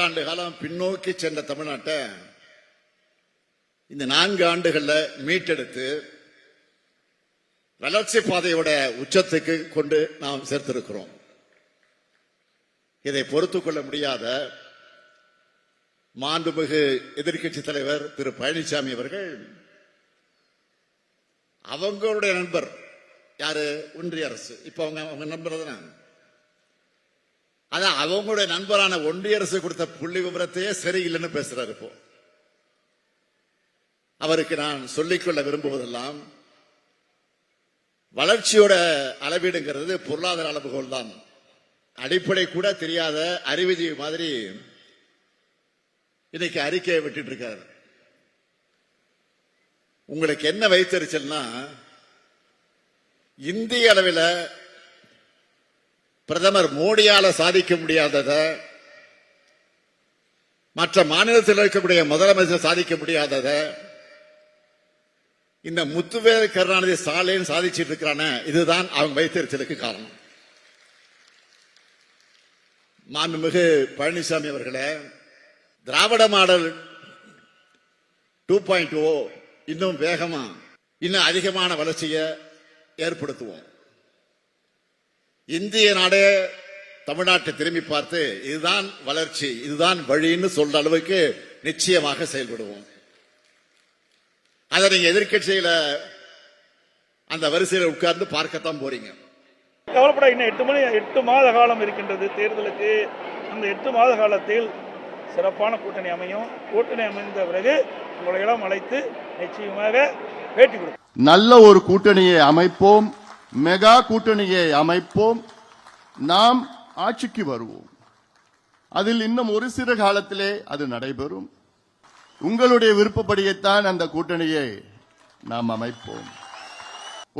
பத்தாண்டு காலம் பின்னோக்கி சென்ற தமிழ்நாட்டை இந்த 4 ஆண்டுகள்ல மீட்டெடுத்து வளர்ச்சி பாதையோட உச்சத்துக்கு கொண்டு நாம் சேர்த்திருக்கிறோம். இதை பொறுத்துக் கொள்ள முடியாத மாண்புமிகு எதிர்க்கட்சி தலைவர் திரு பழனிசாமி அவர்கள் அவங்களுடைய நண்பர் யாரு, ஒன்றிய அரசு, இப்ப அவங்க நண்பர் தானே, அதான் அவங்களுடைய நண்பரான ஒன்றிய அரசு கொடுத்த புள்ளி விவரத்தையே சரியில்லைன்னு பேசுறாரு. இப்போ அவருக்கு நான் சொல்லிக்கொள்ள விரும்புவதெல்லாம், வளர்ச்சியோட அளவீடுங்கிறது பொருளாதார அளவுகோல் தான். அடிப்படை கூட தெரியாத அறிவுஜீவி மாதிரி இன்னைக்கு அறிக்கையை விட்டுட்டு இருக்காரு. உங்களுக்கு என்ன வைத்தறிச்சல்னா, இந்திய அளவில் பிரதமர் மோடியால சாதிக்க முடியாதத மற்ற மாநிலத்தில் இருக்கக்கூடிய முதலமைச்சர் சாதிக்க முடியாதத இந்த முத்துவேல் கருணாநிதி ஸ்டாலின் சாதிச்சிட்டு இருக்கிறான, இதுதான் அவங்க வைத்தறிச்சலுக்கு காரணம். மாண்புமிகு பழனிசாமி அவர்களே, திராவிட மாடல் 2.0 இன்னும் வேகமா இன்னும் அதிகமான வளர்ச்சியை ஏற்படுத்துவோம். இந்திய நாடே தமிழ்நாட்டை திரும்பி பார்த்து இதுதான் வளர்ச்சி, இதுதான் வழின்னு சொல்ற அளவுக்கு நிச்சயமாக செயல்படுவோம். அதை நீங்க எதிர்கட்சியில அந்த வரிசையில் உட்கார்ந்து பார்க்கத்தான் போறீங்க. கவலைப்பட இன்னும் 8 மாத காலம் இருக்கின்றது தேர்தலுக்கு. அந்த 8 மாத காலத்தில் சிறப்பான கூட்டணி அமையும். கூட்டணி அமைந்த பிறகு உங்களை எல்லாம் அழைத்து நிச்சயமாக பேட்டி கொடுப்போம். நல்ல ஒரு கூட்டணியை அமைப்போம், மெகா கூட்டணியை அமைப்போம், நாம் ஆட்சிக்கு வருவோம். அதில் இன்னும் ஒரு சில காலத்திலே அது நடைபெறும். உங்களுடைய விருப்பப்படியேத்தான் அந்த கூட்டணியை நாம் அமைப்போம்.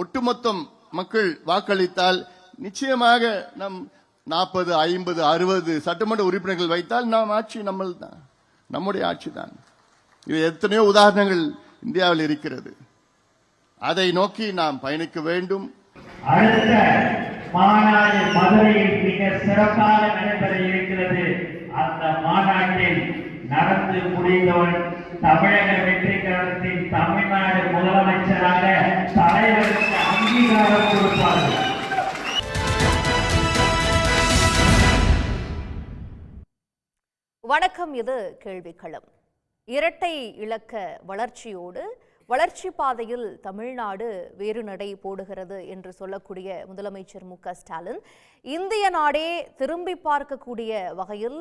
ஒட்டுமொத்த மக்கள் வாக்களித்தால் நிச்சயமாக நம் 40, 50, 60 சட்டமன்ற உறுப்பினர்கள் வைத்தால் நாம் ஆட்சி நம்முடைய ஆட்சி தான். இது எத்தனையோ உதாரணங்கள் இந்தியாவில் இருக்கிறது. அதை நோக்கி நாம் பயணிக்க வேண்டும். அடுத்த மாநாடு மதுரையில் மிக சிறப்பாக நடைபெற இருக்கிறது. அந்த மாநாட்டில் நடந்து முடிந்தவன் தமிழக வெற்றி கழகத்தின் தமிழ்நாடு முதலமைச்சராக தலைவருக்கு அங்கீகாரம் கொடுப்பார்கள். வணக்கம். இது கேள்விக்களம். இரட்டை இலக்க வளர்ச்சியோடு வளர்ச்சி பாதையில் தமிழ்நாடு வேறு நடை போடுகிறது என்று சொல்லக்கூடிய முதலமைச்சர் மு.க. ஸ்டாலின் இந்திய நாடே திரும்பி பார்க்கக்கூடிய வகையில்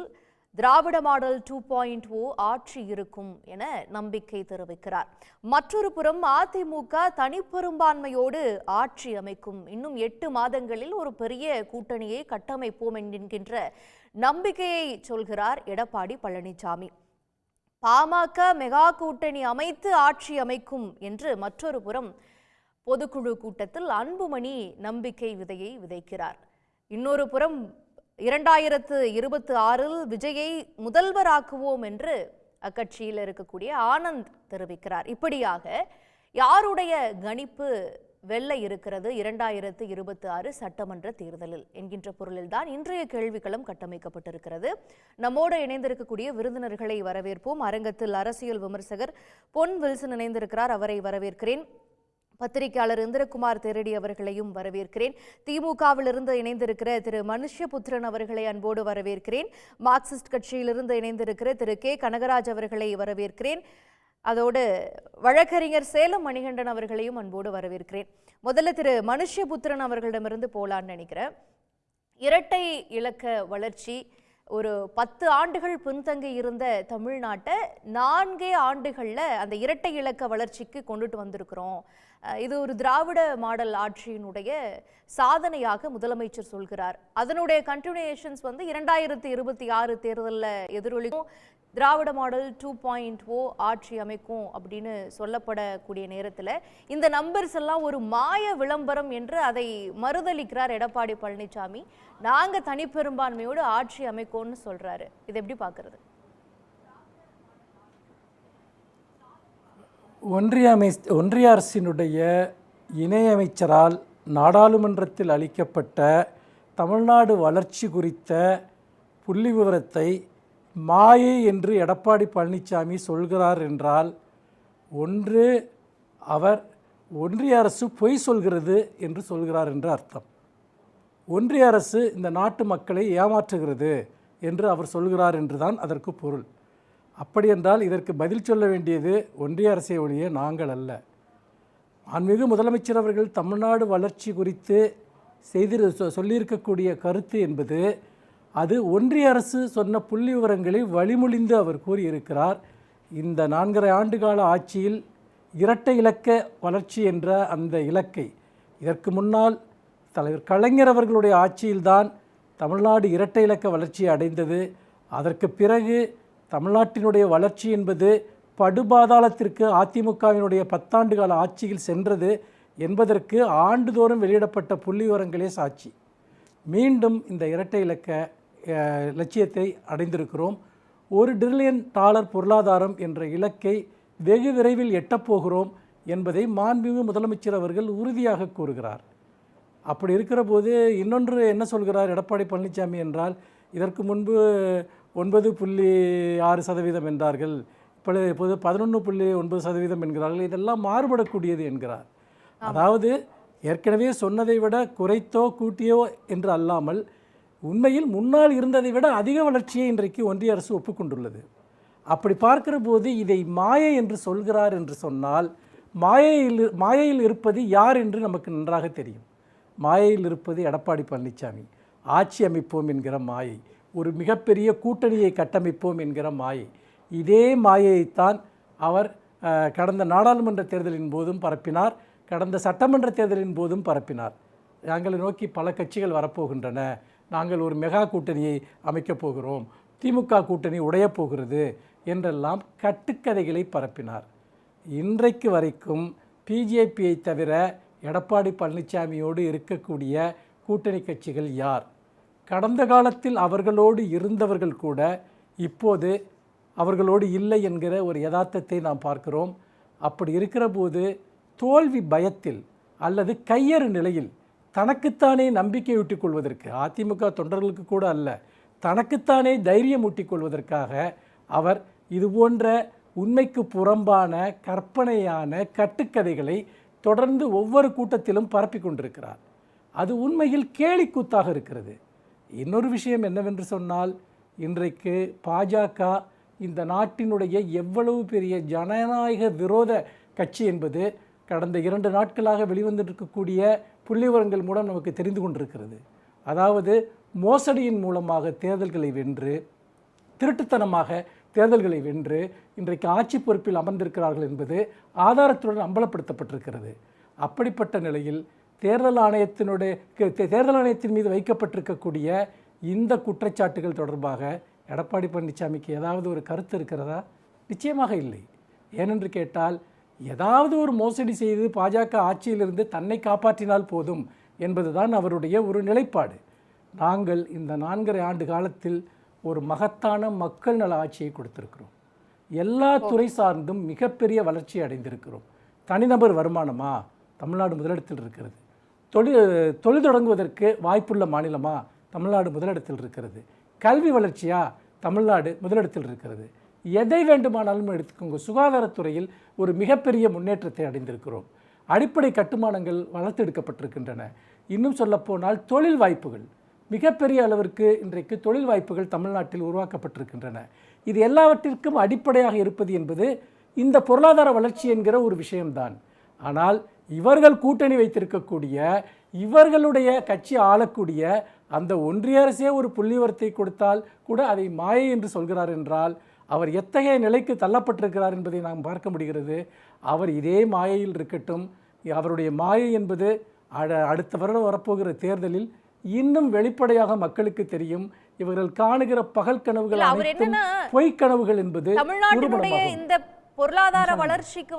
திராவிட மாடல் 2.0 ஆட்சி இருக்கும் என நம்பிக்கை தெரிவிக்கிறார். மற்றொரு புறம் அதிமுக தனிப்பெரும்பான்மையோடு ஆட்சி அமைக்கும், இன்னும் 8 மாதங்களில் ஒரு பெரிய கூட்டணியை கட்டமைப்போம் என்கின்ற நம்பிக்கையை சொல்கிறார் எடப்பாடி பழனிசாமி. பாமக மெகா கூட்டணி அமைத்து ஆட்சி அமைக்கும் என்று மற்றொரு புறம் பொதுக்குழு கூட்டத்தில் அன்புமணி நம்பிக்கை விதையை விதைக்கிறார். இன்னொரு புறம் 2026 விஜயை முதல்வராக்குவோம் என்று அக்கட்சியில் இருக்கக்கூடிய ஆனந்த் தெரிவிக்கிறார். இப்படியாக யாருடைய கணிப்பு வெல்ல இருக்கிறது 2026 சட்டமன்ற தேர்தலில் என்கின்ற பொருளில்தான் இன்றைய கேள்விக்களம் கட்டமைக்கப்பட்டிருக்கிறது. நம்மோடு இணைந்திருக்கக்கூடிய விருந்தினர்களை வரவேற்போம். அரங்கத்தில் அரசியல் விமர்சகர் பொன் வில்சன் இணைந்திருக்கிறார், அவரை வரவேற்கிறேன். பத்திரிகையாளர் இந்திரகுமார் தேரடி அவர்களையும் வரவேற்கிறேன். திமுகவிலிருந்து இணைந்திருக்கிற திரு மனுஷ்யபுத்திரன் அவர்களை அன்போடு வரவேற்கிறேன். மார்க்சிஸ்ட் கட்சியிலிருந்து இணைந்திருக்கிற திரு கே கனகராஜ் அவர்களை வரவேற்கிறேன். அதோடு வழக்கறிஞர் சேலம் மணிகண்டன் அவர்களையும் அன்போடு வரவேற்கிறேன். முதல்ல திரு மனுஷ்யபுத்திரன் அவர்களிடமிருந்து போலான்னு நினைக்கிறேன். இரட்டை இலக்க வளர்ச்சி, ஒரு 10 ஆண்டுகள் பின்தங்கி இருந்த தமிழ்நாட்டை 4 ஆண்டுகளில் அந்த இரட்டை இலக்க வளர்ச்சிக்கு கொண்டுட்டு வந்திருக்கிறோம். இது ஒரு திராவிட மாடல் ஆட்சியினுடைய சாதனையாக முதலமைச்சர் சொல்கிறார். அதனுடைய கண்டினியூஷன்ஸ் 2026 தேர்தலில் எதிரொலிக்கும். திராவிட மாடல் 2.0 ஆட்சி அமைக்கும் அப்படின்னு சொல்லப்படக்கூடிய நேரத்தில் இந்த நம்பர்ஸ் எல்லாம் ஒரு மாய விளம்பரம் என்று அதை மறுதளிக்கிறார் எடப்பாடி பழனிசாமி. நாங்கள் தனிப்பெரும்பான்மையோடு ஆட்சி அமைக்கோம்னு சொல்றாரு. இது எப்படி பார்க்கறது? ஒன்றிய அரசினுடைய இணையமைச்சரால் நாடாளுமன்றத்தில் அளிக்கப்பட்ட தமிழ்நாடு வளர்ச்சி குறித்த புள்ளி விவரத்தை மாயை என்று எடப்பாடி பழனிசாமி சொல்கிறார் என்றால், ஒன்று அவர் ஒன்றிய அரசு பொய் சொல்கிறது என்று சொல்கிறார் என்று அர்த்தம். ஒன்றிய அரசு இந்த நாட்டு மக்களை ஏமாற்றுகிறது என்று அவர் சொல்கிறார் என்றுதான் அதற்கு பொருள். அப்படி என்றால் இதற்கு பதில் சொல்ல வேண்டியது ஒன்றிய அரசை ஒழிய நாங்கள் அல்ல. மாண்புமிகு முதலமைச்சர் அவர்கள் தமிழ்நாடு வளர்ச்சி குறித்து சொல்லியிருக்கக்கூடிய கருத்து என்பது அது ஒன்றிய அரசு சொன்ன புள்ளி விவரங்களை வழிமொழிந்து அவர் கூறியிருக்கிறார். இந்த 4.5 ஆண்டுகால ஆட்சியில் இரட்டை இலக்க வளர்ச்சி என்ற அந்த இலக்கை, இதற்கு முன்னால் தலைவர் கலைஞர் அவர்களுடைய ஆட்சியில்தான் தமிழ்நாடு இரட்டை இலக்க வளர்ச்சியை அடைந்தது. அதற்கு பிறகு தமிழ்நாட்டினுடைய வளர்ச்சி என்பது படுபாதாளத்திற்கு அதிமுகவினுடைய 10 ஆண்டு கால ஆட்சியில் சென்றது என்பதற்கு ஆண்டுதோறும் வெளியிடப்பட்ட புள்ளி விவரங்களே சாட்சி. மீண்டும் இந்த இரட்டை இலக்க லட்சியத்தை அடைந்திருக்கிறோம். $1 டிரில்லியன் பொருளாதாரம் என்ற இலக்கை வெகு விரைவில் எட்டப்போகிறோம் என்பதை மாண்புமிகு முதலமைச்சர் அவர்கள் உறுதியாக கூறுகிறார். அப்படி இருக்கிற போது இன்னொன்று என்ன சொல்கிறார் எடப்பாடி பழனிசாமி என்றால், இதற்கு முன்பு 9.6% என்றார்கள், இப்போது 11.9% என்கிறார்கள். இதெல்லாம் மாறுபடக்கூடியது என்கிறார். அதாவது ஏற்கனவே சொன்னதை விட குறைத்தோ கூட்டியோ என்று அல்லாமல், உண்மையில் முன்னால் இருந்ததை விட அதிக வளர்ச்சியை இன்றைக்கு ஒன்றிய அரசு ஒப்புக்கொண்டுள்ளது. அப்படி பார்க்கிற போது இதை மாயை என்று சொல்கிறார் என்று சொன்னால், மாயையில் இருப்பது யார் என்று நமக்கு நன்றாக தெரியும். மாயையில் இருப்பது எடப்பாடி பழனிசாமி. ஆட்சி அமைப்போம் என்கிற மாயை, ஒரு மிகப்பெரிய கூட்டணியை கட்டமைப்போம் என்கிற மாயை. இதே மாயைத்தான் அவர் கடந்த நாடாளுமன்ற தேர்தலின் போதும் பரப்பினார், கடந்த சட்டமன்ற தேர்தலின் போதும் பரப்பினார். நாங்களை நோக்கி பல கட்சிகள் வரப்போகின்றன, நாங்கள் ஒரு மெகா கூட்டணியை அமைக்கப் போகிறோம், திமுக கூட்டணி உடையப் போகிறது என்றெல்லாம் கட்டுக்கதைகளை பரப்பினார். இன்றைக்கு வரைக்கும் பிஜேபியை தவிர எடப்பாடி பழனிசாமியோடு இருக்கக்கூடிய கூட்டணி கட்சிகள் யார்? கடந்த காலத்தில் அவர்களோடு இருந்தவர்கள் கூட இப்போது அவர்களோடு இல்லை என்கிற ஒரு யதார்த்தத்தை நாம் பார்க்கிறோம். அப்படி இருக்கிற போது தோல்வி பயத்தில் அல்லது கையறு நிலையில் தனக்குத்தானே நம்பிக்கை ஊட்டிக் கொள்வதற்கு, அதிமுக தொண்டர்களுக்கு கூட அல்ல, தனக்குத்தானே தைரியம் ஊட்டிக் கொள்வதற்காக அவர் இதுபோன்ற உண்மைக்கு புறம்பான கற்பனையான கட்டுக்கதைகளை தொடர்ந்து ஒவ்வொரு கூட்டத்திலும் பரப்பி கொண்டிருக்கிறார். அது உண்மையில் கேலிக்கூத்தாக இருக்கிறது. இன்னொரு விஷயம் என்னவென்று சொன்னால், இன்றைக்கு பாஜக இந்த நாட்டினுடைய எவ்வளவு பெரிய ஜனநாயக விரோத கட்சி என்பது கடந்த 2 நாட்களாக வெளிவந்திருக்கக்கூடிய புள்ளிவிவரங்கள் மூலம் நமக்கு தெரிந்து கொண்டிருக்கிறது. அதாவது மோசடியின் மூலமாக தேர்தல்களை வென்று, திருட்டுத்தனமாக தேர்தல்களை வென்று இன்றைக்கு ஆட்சி பொறுப்பில் அமர்ந்திருக்கிறார்கள் என்பது ஆதாரத்துடன் அம்பலப்படுத்தப்பட்டிருக்கிறது. அப்படிப்பட்ட நிலையில் தேர்தல் ஆணையத்தின் மீது வைக்கப்பட்டிருக்கக்கூடிய இந்த குற்றச்சாட்டுகள் தொடர்பாக எடப்பாடி பழனிசாமிக்கு ஏதாவது ஒரு கருத்து இருக்கிறதா? நிச்சயமாக இல்லை. ஏனென்று கேட்டால், ஏதாவது ஒரு மோசடி செய்து பாஜக ஆட்சியிலிருந்து தன்னை காப்பாற்றினால் போதும் என்பதுதான் அவருடைய ஒரு நிலைப்பாடு. நாங்கள் இந்த 4.5 ஆண்டு காலத்தில் ஒரு மகத்தான மக்கள் நல ஆட்சியை கொடுத்திருக்கிறோம். எல்லா துறை சார்ந்தும் மிகப்பெரிய வளர்ச்சி அடைந்திருக்கிறோம். தனிநபர் வருமானமா? தமிழ்நாடு முதலிடத்தில் இருக்கிறது. தொழில் தொடங்குவதற்கு வாய்ப்புள்ள மாநிலமா? தமிழ்நாடு முதலிடத்தில் இருக்கிறது. கல்வி வளர்ச்சியா? தமிழ்நாடு முதலிடத்தில் இருக்கிறது. எதை வேண்டுமானாலும் எடுத்துக்கோங்க. சுகாதாரத்துறையில் ஒரு மிகப்பெரிய முன்னேற்றத்தை அடைந்திருக்கிறோம். அடிப்படை கட்டுமானங்கள் வளர்த்தெடுக்கப்பட்டிருக்கின்றன. இன்னும் சொல்லப்போனால் தொழில் வாய்ப்புகள், மிகப்பெரிய அளவிற்கு இன்றைக்கு தொழில் வாய்ப்புகள் தமிழ்நாட்டில் உருவாக்கப்பட்டிருக்கின்றன. இது எல்லாவற்றிற்கும் அடிப்படையாக இருப்பது என்பது இந்த பொருளாதார வளர்ச்சி என்கிற ஒரு விஷயம்தான். ஆனால் இவர்கள் கூட்டணி வைத்திருக்கக்கூடிய, இவர்களுடைய கட்சி ஆளக்கூடிய அந்த ஒன்றிய அரசே ஒரு புள்ளிவரத்தை கொடுத்தால் கூட அதை மாயை என்று சொல்கிறார் என்றால், அவர் எத்தகைய நிலைக்கு தள்ளப்பட்டிருக்கிறார் என்பதை நாம் பார்க்க முடிகிறது. அவர் இதே மாயையில் இருக்கட்டும். அவருடைய மாயை என்பது அடுத்த வருடம் வரப்போகிற தேர்தலில் இன்னும் வெளிப்படையாக மக்களுக்கு தெரியும். இவர்கள் காணுகிற பகல் கனவுகள் அனைத்தும் பொய் கனவுகள் என்பது தமிழ்நாட்டினுடைய இந்த பொருளாதார வளர்ச்சிக்கு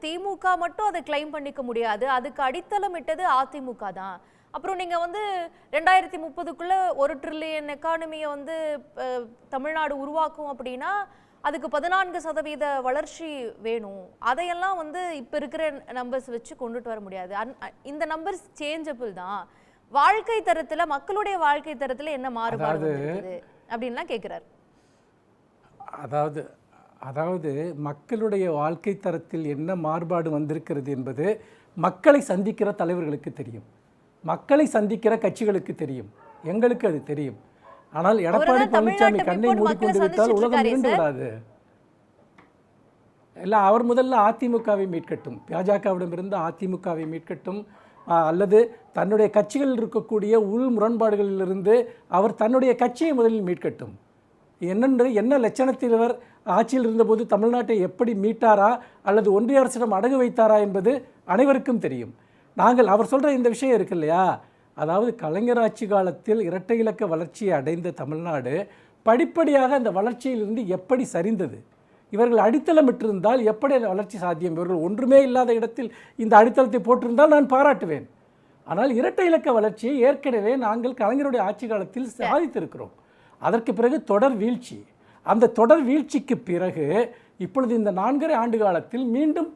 திமுக மட்டும் அதை கிளைம் பண்ணிக்க முடியாது. அதுக்கு அடித்தளம் இட்டது அதிமுக தான். அப்புறம் நீங்க 2030க்குள்ள $1 டிரில்லியன் எக்கானமியை தமிழ்நாடு உருவாக்கும் அப்படின்னா அதுக்கு 14% வளர்ச்சி வேணும். அதையெல்லாம் இப்ப இருக்கிற நம்பர்ஸ் வச்சு கொண்டுட்டு வர முடியாது. இந்த நம்பர்ஸ் சேஞ்சபிள் தான். வாழ்க்கை தரத்துல, மக்களுடைய வாழ்க்கை தரத்துல என்ன மாறுபாடு அப்படின்லாம் கேட்கிறார். அதாவது மக்களுடைய வாழ்க்கை தரத்தில் என்ன மாறுபாடு வந்திருக்கிறது என்பது மக்களை சந்திக்கிற தலைவர்களுக்கு தெரியும், மக்களை சந்திக்கிற கட்சிகளுக்கு தெரியும், எங்களுக்கு அது தெரியும். ஆனால் எடப்பாடி பழனிசாமி கண்ணை மூடிக்கொண்டு விட்டால் உலகம் இருந்து விடாது. இல்லை, அவர் முதல்ல அதிமுகவை மீட்கட்டும், பாஜகவிடமிருந்து அதிமுகவை மீட்கட்டும், அல்லது தன்னுடைய கட்சிகளில் இருக்கக்கூடிய உள் முரண்பாடுகளிலிருந்து அவர் தன்னுடைய கட்சியை முதலில் மீட்கட்டும். என்ன லட்சணத்தில் இவர் ஆட்சியில் இருந்தபோது தமிழ்நாட்டை எப்படி மீட்டாரா அல்லது ஒன்றிய அரசிடம் அடகு வைத்தாரா என்பது அனைவருக்கும் தெரியும். அவர் சொல்கிற இந்த விஷயம் இருக்கு இல்லையா, அதாவது கலைஞர் ஆட்சி காலத்தில் இரட்டை இலக்க வளர்ச்சியை அடைந்த தமிழ்நாடு படிப்படியாக அந்த வளர்ச்சியிலிருந்து எப்படி சரிந்தது, இவர்கள் அடித்தளமிட்டிருந்தால் எப்படி அந்த வளர்ச்சி சாத்தியம், இவர்கள் ஒன்றுமே இல்லாத இடத்தில் இந்த அடித்தளத்தை போட்டிருந்தால் நான் பாராட்டுவேன். ஆனால் இரட்டை இலக்க வளர்ச்சியை ஏற்கனவே நாங்கள் கலைஞருடைய ஆட்சி காலத்தில் சாதித்திருக்கிறோம். அதற்கு பிறகு தொடர் வீழ்ச்சி, அந்த தொடர் வீழ்ச்சிக்கு பிறகு இப்பொழுது இந்த 4.5 ஆண்டு காலத்தில் மீண்டும்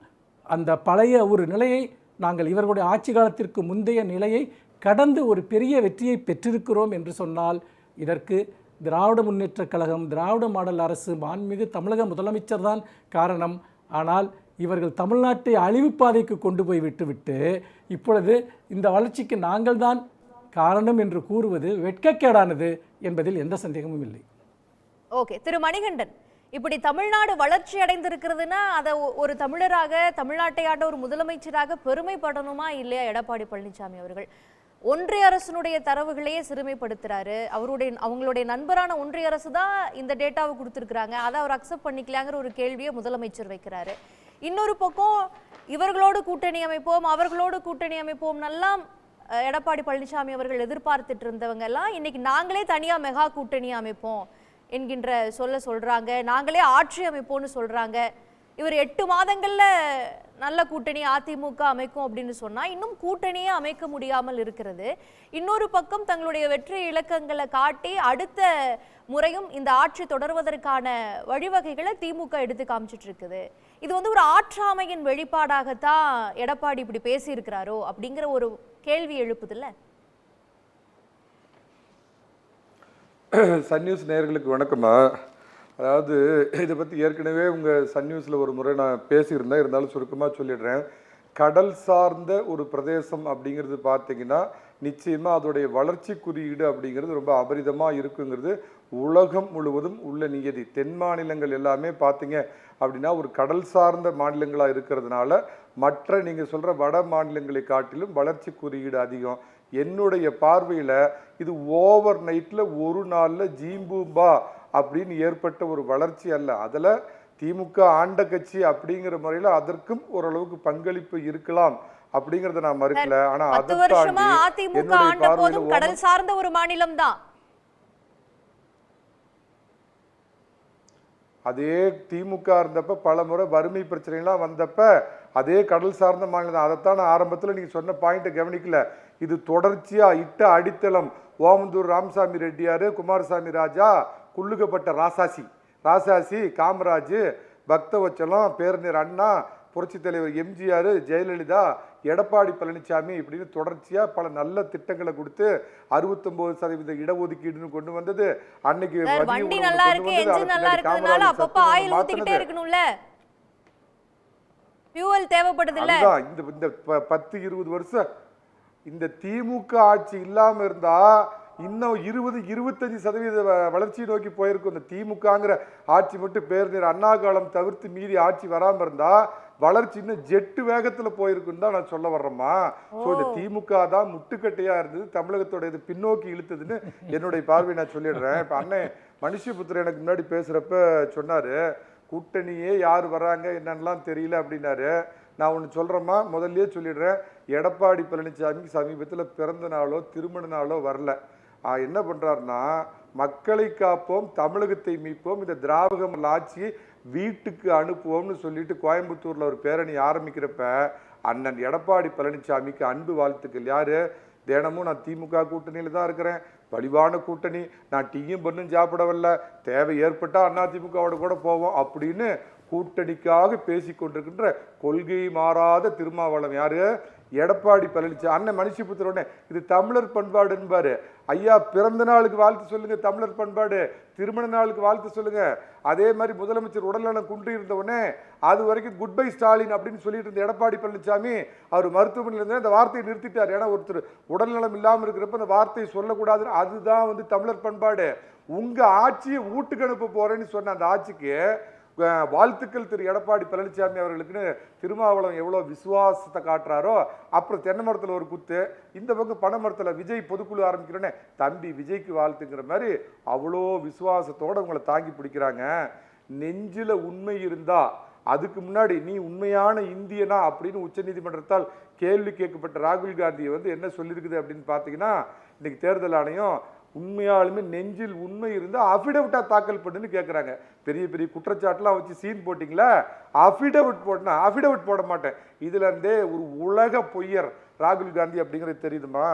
அந்த பழைய ஒரு நிலையை நாங்கள் இவர்களுடைய ஆட்சி காலத்திற்கு முந்தைய நிலையை கடந்து ஒரு பெரிய வெற்றியை பெற்றிருக்கிறோம் என்று சொன்னால் இதற்கு திராவிட முன்னேற்றக் கழகம், திராவிட மாடல் அரசு, மாண்புமிகு தமிழக முதலமைச்சர் தான் காரணம். ஆனால் இவர்கள் தமிழ்நாட்டை அழிவுப்பாதைக்கு கொண்டு போய் விட்டுவிட்டு இப்பொழுது இந்த வளர்ச்சிக்கு நாங்கள் தான் காரணம் என்று கூறுவது வெட்கக்கேடானது என்பதில் எந்த சந்தேகமும் இல்லை. ஓகே, திரு மணிகண்டன், இப்படி தமிழ்நாடு வளர்ச்சி அடைந்திருக்கிறதுனா அதை ஒரு தமிழராக, தமிழ்நாட்டை ஆண்ட ஒரு முதலமைச்சராக பெருமைப்படணுமா இல்லையா எடப்பாடி பழனிசாமி அவர்கள்? ஒன்றிய அரசினுடைய தரவுகளையே சிறுமைப்படுத்துறாரு. அவங்களுடைய நண்பரான ஒன்றிய அரசு தான் இந்த டேட்டாவை கொடுத்துருக்குறாங்க, அதை அவர் அக்செப்ட் பண்ணிக்கலாங்கிற ஒரு கேள்வியை முதலமைச்சர் வைக்கிறாரு. இன்னொரு பக்கம் இவர்களோடு கூட்டணி அமைப்போம், அவர்களோடு கூட்டணி அமைப்போம் எல்லாம் எடப்பாடி பழனிசாமி அவர்கள் எதிர்பார்த்துட்டு இருந்தவங்க எல்லாம் இன்னைக்கு நாங்களே தனியா மெகா கூட்டணி அமைப்போம் என்கின்ற சொல்றாங்க, நாங்களே ஆட்சி அமைப்போம்னு சொல்றாங்க. இவர் 8 மாதங்கள்ல நல்ல கூட்டணி அதிமுக அமைக்கும் அப்படின்னு சொன்னா இன்னும் கூட்டணியே அமைக்க முடியாமல் இருக்கிறது. இன்னொரு பக்கம் தங்களுடைய வெற்றி இலக்கங்களை காட்டி அடுத்த முறையும் இந்த ஆட்சி தொடர்வதற்கான வழிவகைகளை திமுக எடுத்து காமிச்சிட்டு இருக்குது. இது ஒரு ஆற்றாமையின் வெளிப்பாடாகத்தான் எடப்பாடி இப்படி பேசியிருக்கிறாரோ அப்படிங்கிற ஒரு கேள்வி எழுப்புதில்ல? சன் நியூஸ் நேயர்களுக்கு வணக்கம்மா. அதாவது இதை பற்றி ஏற்கனவே உங்கள் சன் நியூஸில் ஒரு முறை நான் பேசியிருந்தேன், இருந்தாலும் சுருக்கமாக சொல்லிடுறேன். கடல் சார்ந்த ஒரு பிரதேசம் அப்படிங்கிறது பார்த்தீங்கன்னா நிச்சயமாக அதோடைய வளர்ச்சி குறியீடு அப்படிங்கிறது ரொம்ப அபரிதமாக இருக்குங்கிறது உலகம் முழுவதும் உள்ள நியதி. தென் மாநிலங்கள் எல்லாமே பார்த்தீங்க அப்படின்னா ஒரு கடல் சார்ந்த மாநிலங்களாக இருக்கிறதுனால மற்ற நீங்கள் சொல்கிற வட மாநிலங்களை காட்டிலும் வளர்ச்சி குறியீடு அதிகம். என்னுடைய பார்வையில் இது ஓவர் நைட்டில் ஒரு நாளில் ஜீம்பூம்பா அப்படின்னு ஏற்பட்ட ஒரு வளர்ச்சி அல்ல. அதில் திமுக ஆண்ட கட்சி அப்படிங்கிற முறையில் அதற்கும் ஓரளவுக்கு பங்களிப்பு இருக்கலாம் அப்படிங்கறத நான் மறுக்கல. ஆனா 10 வருஷமா அதிமுக ஆண்ட போதும் கடல் சார்ந்த ஒரு மாநிலம் தான். அதே திமுக இருந்தப்ப பல முறை வறுமை பிரச்சனைலாம் வந்தப்ப அதே கடல் சார்ந்த மாநிலம் தான். அதைத்தான் நான் ஆரம்பத்தில் நீங்க சொன்ன பாயிண்ட்டை கவனிக்கல. இது தொடர்ச்சியா இட்ட அடித்தளம். ஓமந்தூர் ராமசாமி ரெட்டியாரு, குமாரசாமி ராஜா, குள்ளுக்கப்பட்ட ராசாசி, காமராஜ், பக்தவச்சலம், பேரறிஞர் அண்ணா, புரட்சி தலைவர் எம்ஜிஆர், ஜெயலலிதா, எடப்பாடி பழனிசாமி இப்படின்னு தொடர்ச்சியா பல நல்ல திட்டங்களை கொடுத்து 69% இடஒதுக்கீடுன்னு கொண்டு வந்தது. அன்னைக்கு வண்டி நல்லா இருக்கு, என்ஜின் நல்லா இருக்குனால அப்பப்ப ஆயில் ஊத்திக்கிட்டே இருக்கணும்ல, ஃபியூவல் தேவைப்படுது இல்ல. இந்த 10-20 வருஷம் இந்த திமுக ஆட்சி இல்லாம இருந்தா இன்னும் 20-25% வளர்ச்சியை நோக்கி போயிருக்கும். இந்த திமுகங்கிற ஆட்சி மட்டும் பேர் அண்ணா காலம் தவிர்த்து மீறி ஆட்சி வராம இருந்தா வளர்ச்சி இன்னும் ஜெட்டு வேகத்துல போயிருக்குன்னு தான் நான் சொல்ல வர்றேம்மா. ஸோ இந்த திமுக தான் முட்டுக்கட்டையா இருந்தது, தமிழகத்தோட இது பின்னோக்கி இழுத்ததுன்னு என்னுடைய பார்வை நான் சொல்லிடுறேன். இப்ப அண்ணன் மனுஷபுத்திரன் எனக்கு முன்னாடி பேசுறப்ப சொன்னாரு, கூட்டணியே யார் வர்றாங்க என்னன்னெலாம் தெரியல அப்படின்னாரு. நான் ஒன்று சொல்கிறேம்மா, முதல்லையே சொல்லிடுறேன், எடப்பாடி பழனிசாமிக்கு சமீபத்தில் பிறந்த நாளோ திருமண நாளோ வரல. என்ன பண்ணுறாருன்னா, மக்களை காப்போம், தமிழகத்தை மீட்போம், இந்த திராவிட ஆட்சியை வீட்டுக்கு அனுப்புவோம்னு சொல்லிட்டு கோயம்புத்தூரில் ஒரு பேரணி ஆரம்பிக்கிறப்ப அண்ணன் எடப்பாடி பழனிசாமிக்கு அன்பு வாழ்த்துக்கள். யாரு? தினமும் நான் திமுக கூட்டணியில் தான் இருக்கிறேன், வலிவான கூட்டணி, நான் டீயும் பண்ணும் சாப்பிடவில்லை, தேவை ஏற்பட்டால் அண்ணா திமுகவோட கூட போவோம் அப்படின்னு கூட்டணிக்காக பேசிக் கொண்டிருக்கின்ற கொள்கை மாறாத திருமாவளவன் யாரு? எடப்பாடி பழனிசாமி. அண்ணன் மனுஷபுத்திரனே இது தமிழர் பண்பாடு என்பாரு. ஐயா பிறந்த நாளுக்கு வாழ்த்து சொல்லுங்க, தமிழர் பண்பாடு. திருமண நாளுக்கு வாழ்த்து சொல்லுங்க. அதே மாதிரி முதலமைச்சர் உடல்நலம் குன்றி இருந்தவொடனே அது வரைக்கும் குட் பை ஸ்டாலின் அப்படின்னு சொல்லிட்டு இருந்த எடப்பாடி பழனிசாமி அவர் மருத்துவமனையில் இருந்த அந்த வார்த்தையை நிறுத்திட்டார். ஏன்னா ஒருத்தர் உடல்நலம் இல்லாமல் இருக்கிறப்ப அந்த வார்த்தையை சொல்லக்கூடாது. அதுதான் தமிழர் பண்பாடு. உங்க ஆட்சியை வீட்டுக்கு அனுப்ப போறேன்னு சொன்ன அந்த ஆட்சிக்கு வாழ்த்துக்கள் திரு எடப்பாடி பழனிசாமி அவர்களுக்குன்னு திருமாவளவன் எவ்வளவு விசுவாசத்தை காட்டுறாரோ. அப்புறம் தென்னை மரத்தில் ஒரு குத்து, இந்த பக்கம் பனை மரத்தில் விஜய் பொதுக்குழு ஆரம்பிக்கிறோன்னே தம்பி விஜய்க்கு வாழ்த்துங்கிற மாதிரி அவ்வளோ விசுவாசத்தோட உங்களை தாங்கி பிடிக்கிறாங்க. நெஞ்சில உண்மை இருந்தா அதுக்கு முன்னாடி நீ உண்மையான இந்தியனா அப்படின்னு உச்சநீதிமன்றத்தால் கேள்வி கேட்கப்பட்ட ராகுல் காந்தியை என்ன சொல்லியிருக்குது அப்படின்னு பார்த்தீங்கன்னா, இன்னைக்கு தேர்தல் ஆணையம் உண்மையாலுமே நெஞ்சில் உண்மை இருந்தா அபிடவிட்டா தாக்கல் பண்ணுன்னு கேட்குறாங்க. பெரிய பெரிய குற்றச்சாட்டுலாம் வச்சு சீன் போட்டிங்களா, அபிடவிட் போட்டா அபிடவிட் போட மாட்டேன். இதுல இருந்தே ஒரு உலக பொய்யர் ராகுல் காந்தி அப்படிங்கிறது தெரியுதுமா?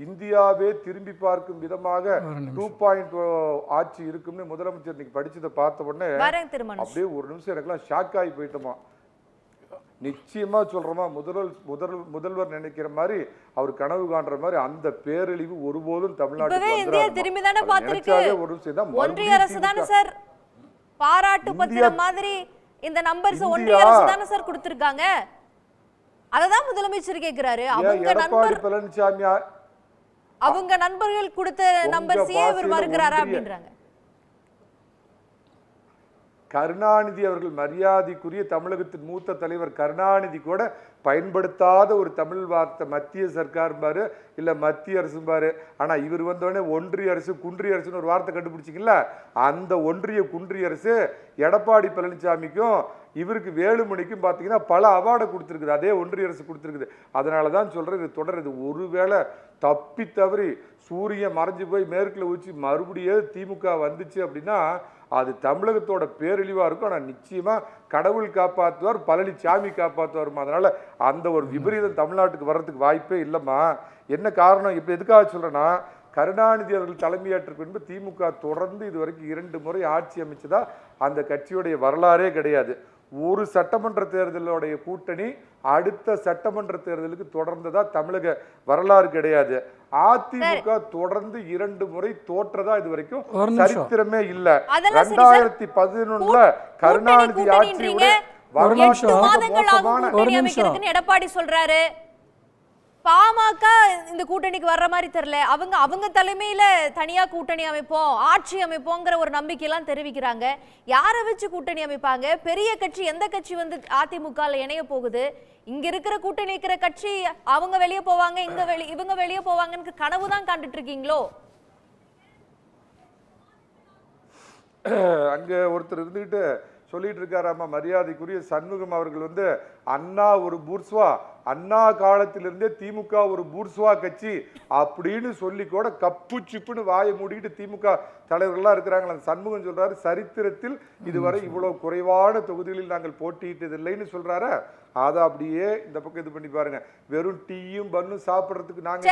இந்தியாவே திரும்பி பார்க்கும் விதமாக 2.0 ஆட்சி இருக்கும்னு முதலமைச்சர் இன்னைக்கு படிச்சதை பார்த்த உடனே அப்படியே ஒரு நிமிஷம் எனக்குலாம் ஷாக் ஆகி போயிட்டோமா. நிச்சயமா சொல்றோமா, முதல்வர் நினைக்கிற மாதிரி அவர் கனவு காண்ற மாதிரி அந்த பேரழிவு ஒருபோதும் ஒன்றிய அரசு தானே சார் பாராட்டு பத்திரம் மாதிரி இந்த நம்பர்ஸ் ஒன்றிய அரசு தானே சார் கொடுத்திருக்காங்க. அததான் முதலமைச்சர் கேக்குறாரு. அவங்க நண்பர்கள் கொடுத்த நம்பர்ஸையே இவர் மறுக்கிறாரா அப்படின்றாங்க. கருணாநிதி அவர்கள் மரியாதைக்குரிய தமிழகத்தின் மூத்த தலைவர் கருணாநிதி கூட பயன்படுத்தாத ஒரு தமிழ் வார்த்தை மத்திய சர்க்கார் பாரு இல்ல மத்திய அரசு பாரு. ஆனா இவர் வந்தோடனே ஒன்றிய அரசு குன்றிய அரசுன்னு ஒரு வார்த்தை கண்டுபிடிச்சிங்களா? அந்த ஒன்றிய குன்றிய அரசு எடப்பாடி பழனிசாமிக்கும் இவருக்கு வேலுமணிக்கும் பார்த்தீங்கன்னா பல அவார்டை கொடுத்துருக்குது. அதே ஒன்றிய அரசு கொடுத்துருக்குது. அதனாலதான் சொல்றேன் இது தொடருது. ஒருவேளை தப்பி தவறி சூரியன் மறைஞ்சு போய் மேற்குல ஊச்சி மறுபடியும் திமுக வந்துச்சு அப்படின்னா அது தமிழகத்தோட பேரழிவா இருக்கும். ஆனா நிச்சயமா கடவுள் காப்பாற்றுவார், பழனிசாமி காப்பாற்றுவாருமா. அதனால அந்த ஒரு விபரீதம் தமிழ்நாட்டுக்கு வர்றதுக்கு வாய்ப்பே இல்லைம்மா. என்ன காரணம் இப்ப எதுக்காக சொல்றேன்னா, கருணாநிதி அவர்கள் தலைமையேற்ற பின்பு திமுக தொடர்ந்து இதுவரைக்கும் 2 முறை ஆட்சி அமைச்சதா அந்த கட்சியுடைய வரலாறே கிடையாது. ஒரு சட்டமன்ற தேர்தலுடைய கூட்டணி அடுத்த சட்டமன்ற தேர்தலுக்கு தொடர்ந்ததா தமிழக வரலாறு கிடையாது. அதிமுக தொடர்ந்து 2 முறை தோற்றதா இது வரைக்கும் சரித்திரமே இல்ல. 2011 கருணாநிதி ஆட்சியோட எடப்பாடி சொல்றாரு பாமக இந்த கூட்டணிக்கு வர்ற மாதிரி தெரியல. அவங்க தலைமையில தனியா கூட்டணி அமைப்போம், ஆட்சி அமைப்போங்கிற ஒரு நம்பிக்கையெல்லாம் தெரிவிக்கிறாங்க. யாரை வச்சு கூட்டணி அமைப்பாங்க? பெரிய கட்சி எந்த கட்சி அதிமுக இணைய போகுது? இங்க இருக்கிற கூட்டணி இருக்கிற கட்சி அவங்க வெளியே போவாங்க, இவங்க வெளியே போவாங்கன்னு கனவு தான் கண்டுட்டு இருக்கீங்களோ? அங்க ஒருத்தர் இருந்துகிட்டு சொல்லிட்டு இருக்காராமா, மரியாதைக்குரிய சண்முகம் அவர்கள் அண்ணா ஒரு பூர்ஸ்வா, அண்ணா காலத்திலிருந்தே திமுக ஒரு பூர்ஸ்வா கட்சி அப்படின்னு சொல்லி கூட கப்பு சிப்புன்னு வாயை மூடிக்கிட்டு திமுக தலைவர்கள்லாம் இருக்கிறாங்களா. சண்முகம் சொல்றாரு, சரித்திரத்தில் இதுவரை இவ்வளவு குறைவான தொகுதிகளில் நாங்கள் போட்டியிட்டது இல்லைன்னு சொல்றாரு. அதை அப்படியே இந்த பக்கம் இது பண்ணி பாருங்க. வெறும் டீயும் பன்னும் சாப்பிடுறதுக்கு நாங்க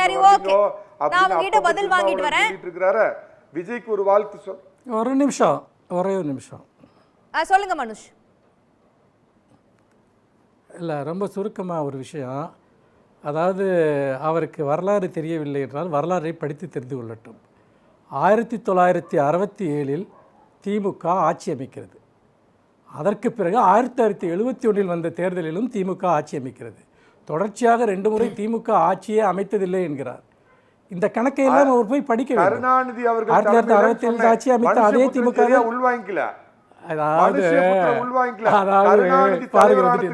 சொல்லிட்டு இருக்கிறாரு. விஜய்க்கு ஒரு வாழ்த்து சொல். ஒரே ஒரு நிமிஷம் சொல்லுங்க மனுஷ். இல்லை, ரொம்ப சுருக்கமாக ஒரு விஷயம். அதாவது அவருக்கு வரலாறு தெரியவில்லை என்றால் வரலாறை படித்து தெரிந்து கொள்ளட்டும். 1967 திமுக ஆட்சி அமைக்கிறது. அதற்கு பிறகு 1971 வந்த தேர்தலிலும் திமுக ஆட்சி அமைக்கிறது. தொடர்ச்சியாக 2 முறை திமுக ஆட்சியே அமைத்ததில்லை என்கிறார். இந்த கணக்கை எல்லாம் அவர் போய் படிக்க வேண்டும். கருணாநிதி அவர்கள் 1967 ஆட்சி அமைத்த அதே திமுக உள்வாங்கிக்கல. அதாவது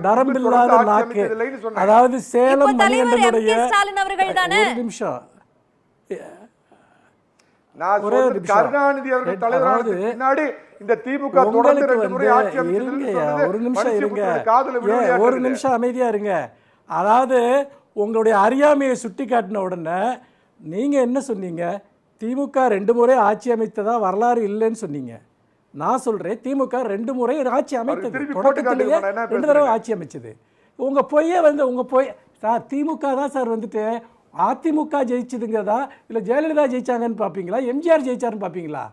நரம்பில்லாத நாக்கு. அதாவது சேலம் மணிகண்டனுடைய ஒரு நிமிஷம் கருணாநிதி அவர்கள் தலைவரானதுக்கு முன்னாடி இந்த திமுக தொடர்ந்து 2 முறை ஆட்சி அமைச்சது. ஒரு நிமிஷம் இருங்க, ஒரு நிமிஷம் அமைதியா இருங்க. அதாவது உங்களுடைய அறியாமையை சுட்டி காட்டின உடனே நீங்க என்ன சொன்னீங்க? திமுக 2 முறை ஆட்சி அமைத்ததா வரலாறு இல்லைன்னு சொன்னீங்க. நான் சொல்றேன் திமுக 2 முறை ஆட்சி அமைத்தது. தொடக்கத்திலேயே 2 தடவை ஆட்சி அமைச்சது. உங்க பொய்யே உங்க பொய் சார். திமுக தான் சார் அதிமுக ஜெயிச்சதுங்கிறதா இல்லை ஜெயலலிதா ஜெயிச்சாங்கன்னு பார்ப்பீங்களா, எம்ஜிஆர் ஜெயிச்சாருன்னு பார்ப்பீங்களா?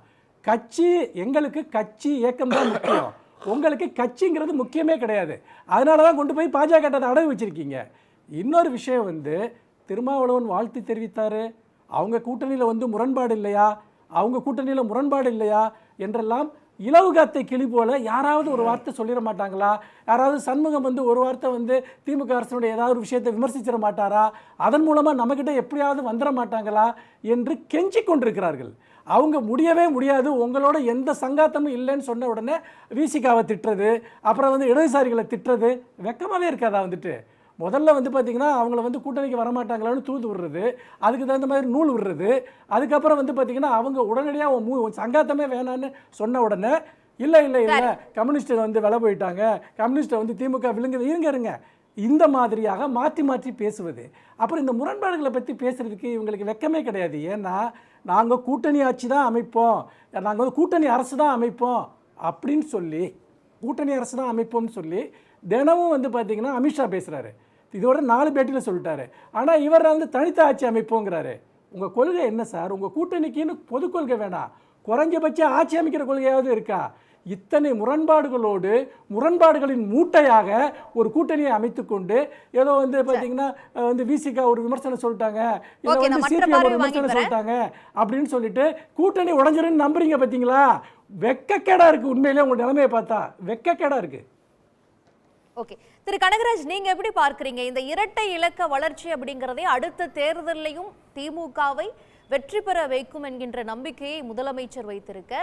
கட்சி எங்களுக்கு கட்சி இயக்கம் தான் முக்கியம். உங்களுக்கு கட்சிங்கிறது முக்கியமே கிடையாது. அதனால தான் கொண்டு போய் பாஜக அடகு வச்சிருக்கீங்க. இன்னொரு விஷயம் வந்து திருமாவளவன் வாழ்த்து தெரிவித்தார். அவங்க கூட்டணியில் வந்து முரண்பாடு இல்லையா, அவங்க கூட்டணியில் முரண்பாடு இல்லையா என்றெல்லாம் இலவுகாத்தை கிளி போல யாராவது ஒரு வார்த்தை சொல்லிட மாட்டாங்களா? யாராவது சண்முகம் வந்து ஒரு வார்த்தை வந்து திமுக அரசனுடைய ஏதாவது ஒரு விஷயத்தை விமர்சிச்சிட மாட்டாரா? அதன் மூலமாக நம்மக்கிட்ட எப்படியாவது வந்துட மாட்டாங்களா என்று கெஞ்சி கொண்டிருக்கிறார்கள். அவங்க முடியவே முடியாது, உங்களோட எந்த சங்காத்தமும் இல்லைன்னு சொன்ன உடனே விசிகாவை திட்டுறது, அப்புறம் வந்து இடதுசாரிகளை திட்டுறது வெக்கமாகவே இருக்காதா? வந்துட்டு முதல்ல வந்து பார்த்திங்கன்னா அவங்கள வந்து கூட்டணிக்கு வரமாட்டாங்களான்னு தூது விடுறது, அதுக்கு தகுந்த மாதிரி நூல் விடுறது, அதுக்கப்புறம் வந்து பார்த்திங்கன்னா அவங்க உடனடியாக சங்காத்தமே வேணான்னு சொன்ன உடனே இல்லை இல்லை இல்லை கம்யூனிஸ்ட்டை வந்து விலை போயிட்டாங்க, கம்யூனிஸ்ட்டை வந்து திமுக விழுங்குது, இருங்க இந்த மாதிரியாக மாற்றி மாற்றி பேசுவது. அப்புறம் இந்த முரண்பாடுகளை பற்றி பேசுகிறதுக்கு இவங்களுக்கு வெக்கமே கிடையாது. ஏன்னா நாங்கள் கூட்டணி ஆட்சி தான் அமைப்போம், நாங்கள் வந்து கூட்டணி அரசு தான் அமைப்போம் அப்படின்னு சொல்லி, கூட்டணி அரசு தான் அமைப்போம்னு சொல்லி தினமும் வந்து பார்த்திங்கன்னா அமித்ஷா பேசுகிறாரு. இதோட 4 பேட்டியில் சொல்லிட்டாரு. ஆனால் இவர் வந்து தனித்த ஆட்சி அமைப்போங்கிறாரு. உங்கள் கொள்கை என்ன சார்? உங்கள் கூட்டணிக்குன்னு பொது கொள்கை வேணாம், குறைஞ்சபட்சம் ஆட்சி அமைக்கிற கொள்கையாவது இருக்கா? இத்தனை முரண்பாடுகளோடு முரண்பாடுகளின் மூட்டையாக ஒரு கூட்டணியை அமைத்துக்கொண்டு ஏதோ வந்து பார்த்தீங்கன்னா வந்து விசிகா ஒரு விமர்சனம் சொல்லிட்டாங்க, இல்லை வந்து சிபிஎம் ஒரு விமர்சனம் சொல்லிட்டாங்க அப்படின்னு சொல்லிட்டு கூட்டணி உடஞ்சிருன்னு நம்புறீங்க பார்த்தீங்களா? வெக்கக்கேடா இருக்குது. உண்மையிலே உங்கள் நிலைமையை பார்த்தா வெக்கக்கேடா இருக்குது. ஓகே, திரு கனகராஜ், நீங்க எப்படி பார்க்கறீங்க இந்த இரட்டை இலக்க வளர்ச்சி அப்படிங்கறதை அடுத்த தேர்தலையும் திமுகவை வெற்றி பெற வைக்கும் என்கின்ற நம்பிக்கையை முதலமைச்சர் வைத்திருக்க,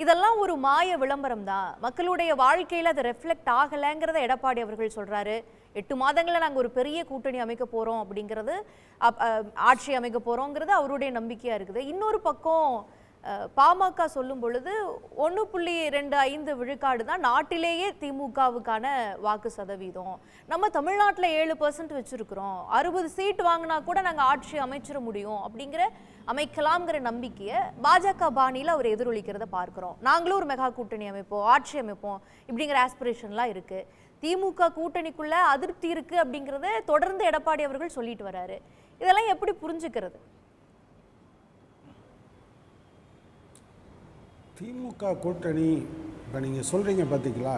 இதெல்லாம் ஒரு மாய விளம்பரம் தான், மக்களுடைய வாழ்க்கையில அது ரெஃப்ளெக்ட் ஆகலைங்கிறத எடப்பாடி அவர்கள் சொல்றாரு. 8 மாதங்களில் நாங்கள் ஒரு பெரிய கூட்டணி அமைக்க போறோம் அப்படிங்கிறது, ஆட்சி அமைக்க போறோங்கிறது அவருடைய நம்பிக்கையா இருக்குது. இன்னொரு பக்கம் பாமக சொல்லும் பொழுது 1.25 விழுக்காடு தான் நாட்டிலேயே திமுகவுக்கான வாக்கு சதவீதம். நம்ம தமிழ்நாட்டில் 7% வச்சிருக்கிறோம், 60 சீட் வாங்கினா கூட நாங்கள் ஆட்சி அமைச்சிட முடியும் அப்படிங்கிற அமைக்கலாம்ங்கிற நம்பிக்கையை பாஜக பாணியில் அவர் எதிரொலிக்கிறத பார்க்குறோம். நாங்களும் ஒரு மெகா கூட்டணி அமைப்போம், ஆட்சி அமைப்போம் இப்படிங்கிற ஆஸ்பிரேஷன்லாம் இருக்குது. திமுக கூட்டணிக்குள்ள அதிருப்தி இருக்கு அப்படிங்கிறத தொடர்ந்து எடப்பாடி அவர்கள் சொல்லிட்டு வராரு. இதெல்லாம் எப்படி புரிஞ்சுக்கிறது? திமுக கூட்டணி இப்போ நீங்கள் சொல்கிறீங்க பார்த்தீங்களா,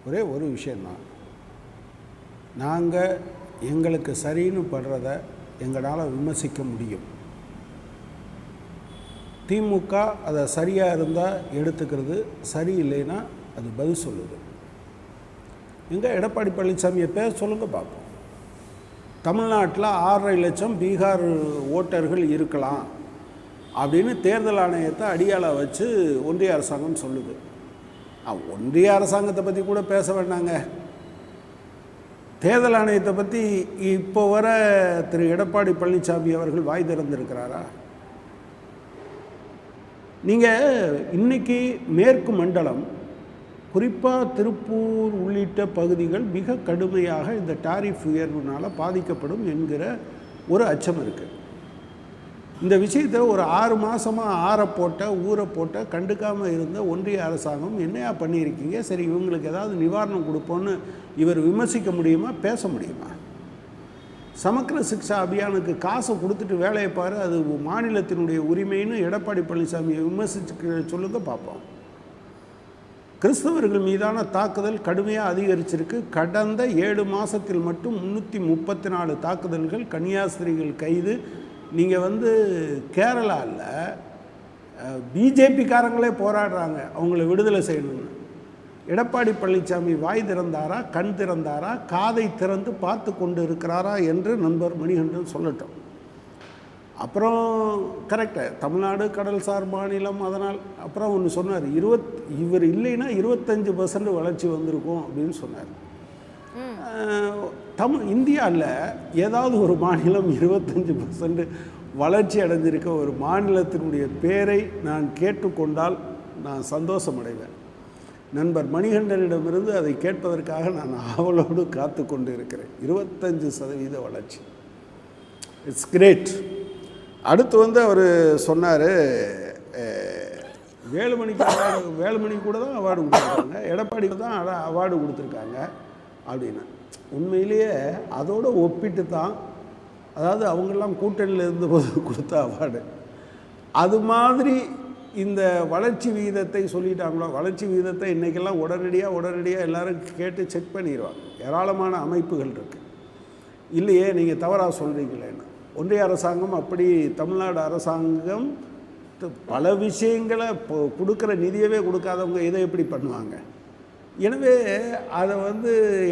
ஒரே ஒரு விஷயந்தான், நாங்கள் எங்களுக்கு சரின்னு படுறத எங்களால் விமர்சிக்க முடியும், திமுக அதை சரியாக இருந்தால் எடுத்துக்கிறது, சரியில்லைன்னா அது பதில் சொல்லுது. எங்கே எடப்பாடி பழனிசாமியை பேர் சொல்லுங்கள் பார்ப்போம். தமிழ்நாட்டில் 6.5 லட்சம் பீகார் ஓட்டர்கள் இருக்கலாம் அப்படின்னு தேர்தல் ஆணையத்தை அடியாள வச்சு ஒன்றிய அரசாங்கம் சொல்லுது. ஒன்றிய அரசாங்கத்தை பற்றி கூட பேச வேண்டாங்க, தேர்தல் ஆணையத்தை பற்றி இப்போ வர திரு எடப்பாடி பழனிசாமி அவர்கள் வாய் திறந்திருக்கிறாரா? நீங்கள் இன்றைக்கி மேற்கு மண்டலம், குறிப்பாக திருப்பூர் உள்ளிட்ட பகுதிகள் மிக கடுமையாக இந்த டாரிஃப் உயர்வுனால் பாதிக்கப்படும் என்கிற ஒரு அச்சம் இருக்குது. இந்த விஷயத்தை ஒரு 6 மாதமாக ஊரை போட்ட கண்டுக்காமல் இருந்த ஒன்றிய அரசாங்கம் என்னையா பண்ணியிருக்கீங்க, சரி இவங்களுக்கு ஏதாவது நிவாரணம் கொடுப்போன்னு இவர் விமர்சிக்க முடியுமா, பேச முடியுமா? சமக்கிர சிக்ஷா அபியானுக்கு காசை கொடுத்துட்டு வேலையை பாரு, அது மாநிலத்தினுடைய உரிமைன்னு எடப்பாடி பழனிசாமியை விமர்சிச்சு சொல்லுங்க பார்ப்போம். கிறிஸ்தவர்கள் மீதான தாக்குதல் கடுமையாக அதிகரிச்சிருக்கு. கடந்த 7 மாதத்தில் மட்டும் 334 தாக்குதல்கள், கன்னியாஸ்திரிகள் கைது. நீங்கள் வந்து கேரளாவில் பிஜேபிக்காரங்களே போராடுறாங்க அவங்கள விடுதலை செய்யணும்னு. எடப்பாடி பழனிசாமி வாய் திறந்தாரா, கண் திறந்தாரா, காதை திறந்து பார்த்து கொண்டு இருக்கிறாரா என்று நண்பர் மணிகண்டன் சொல்லட்டும். அப்புறம் கரெக்டாக தமிழ்நாடு கடல்சார் மாநிலம், அதனால் அப்புறம் ஒன்று சொன்னார், இவர் இல்லைன்னா 25% வளர்ச்சி வந்திருக்கும் அப்படின்னு சொன்னார். இந்தியாவில் ஏதாவது ஒரு மாநிலம் 25% வளர்ச்சி அடைஞ்சிருக்க ஒரு மாநிலத்தினுடைய பேரை நான் கேட்டுக்கொண்டால் நான் சந்தோஷம் அடைவேன். நண்பர் மணிகண்டனிடமிருந்து அதை கேட்பதற்காக நான் ஆவலோடு காத்து கொண்டு இருக்கிறேன். 25% வளர்ச்சி, இட்ஸ் கிரேட். அடுத்து வந்து அவர் சொன்னார், வேலுமணி கூட தான் அவார்டு கொடுத்துருக்காங்க, எடப்பாடிக்கு தான் அவார்டு கொடுத்துருக்காங்க அப்படின்னு. உண்மையிலேயே அதோடு ஒப்பிட்டு தான், அதாவது அவங்கெல்லாம் கூட்டணியில் இருந்தபோது கொடுத்த அவார்டு, அது மாதிரி இந்த வளர்ச்சி விகிதத்தை சொல்லிட்டாங்களோ, வளர்ச்சி விகிதத்தை இன்றைக்கெல்லாம் உடனடியாக எல்லாரும் கேட்டு செக் பண்ணிடுவாங்க. ஏராளமான அமைப்புகள் இருக்குது. இல்லையே நீங்கள் தவறாக சொல்கிறீங்களேன்னு. ஒன்றிய அரசாங்கம் அப்படி, தமிழ்நாடு அரசாங்கம் பல விஷயங்களை கொடுக்குற நிதியவே கொடுக்காதவங்க இதை எப்படி பண்ணுவாங்க? எனவே அதை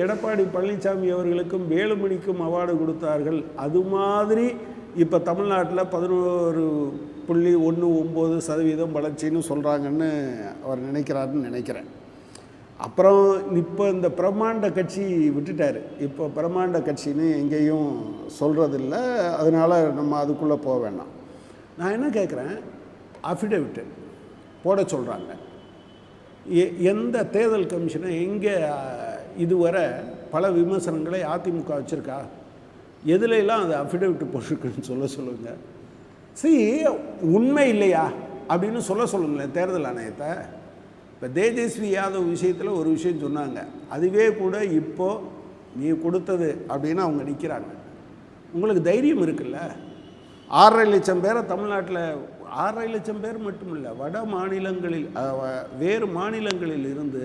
எடப்பாடி பழனிசாமி அவர்களுக்கும் வேலுமணிக்கும் அவார்டு கொடுத்தார்கள். அது மாதிரி இப்போ தமிழ்நாட்டில் 11.19% வளர்ச்சின்னு சொல்கிறாங்கன்னு அவர் நினைக்கிறாருன்னு நினைக்கிறேன். அப்புறம் இப்போ இந்த பிரம்மாண்ட கட்சி விட்டுட்டார். இப்போ பிரம்மாண்ட கட்சின்னு எங்கேயும் சொல்கிறதில்ல. அதனால் நம்ம அதுக்குள்ளே போக வேண்டாம். நான் என்ன கேட்குறேன், அஃபிடவிட்டு போட சொல்கிறாங்க. எந்த தேர்தல் கமிஷனை எங்கே இதுவரை பல விமர்சனங்களை அதிமுக வச்சுருக்கா? எதுலாம் அது அஃபிடவிட்டு போட்டிருக்குன்னு சொல்லுங்கள். சரி, உண்மை இல்லையா அப்படின்னு சொல்லுங்களேன் தேர்தல் ஆணையத்தை. இப்போ தேஜஸ்வி யாதவ் விஷயத்தில் ஒரு விஷயம் சொன்னாங்க. அதுவே கூட இப்போது நீ கொடுத்தது அப்படின்னு அவங்க நிற்கிறாங்க. உங்களுக்கு தைரியம் இருக்குல்ல? 6.5 லட்சம் பேரை தமிழ்நாட்டில், 6.5 லட்சம் பேர் மட்டும் இல்லை, வட மாநிலங்களில் வேறு மாநிலங்களில் இருந்து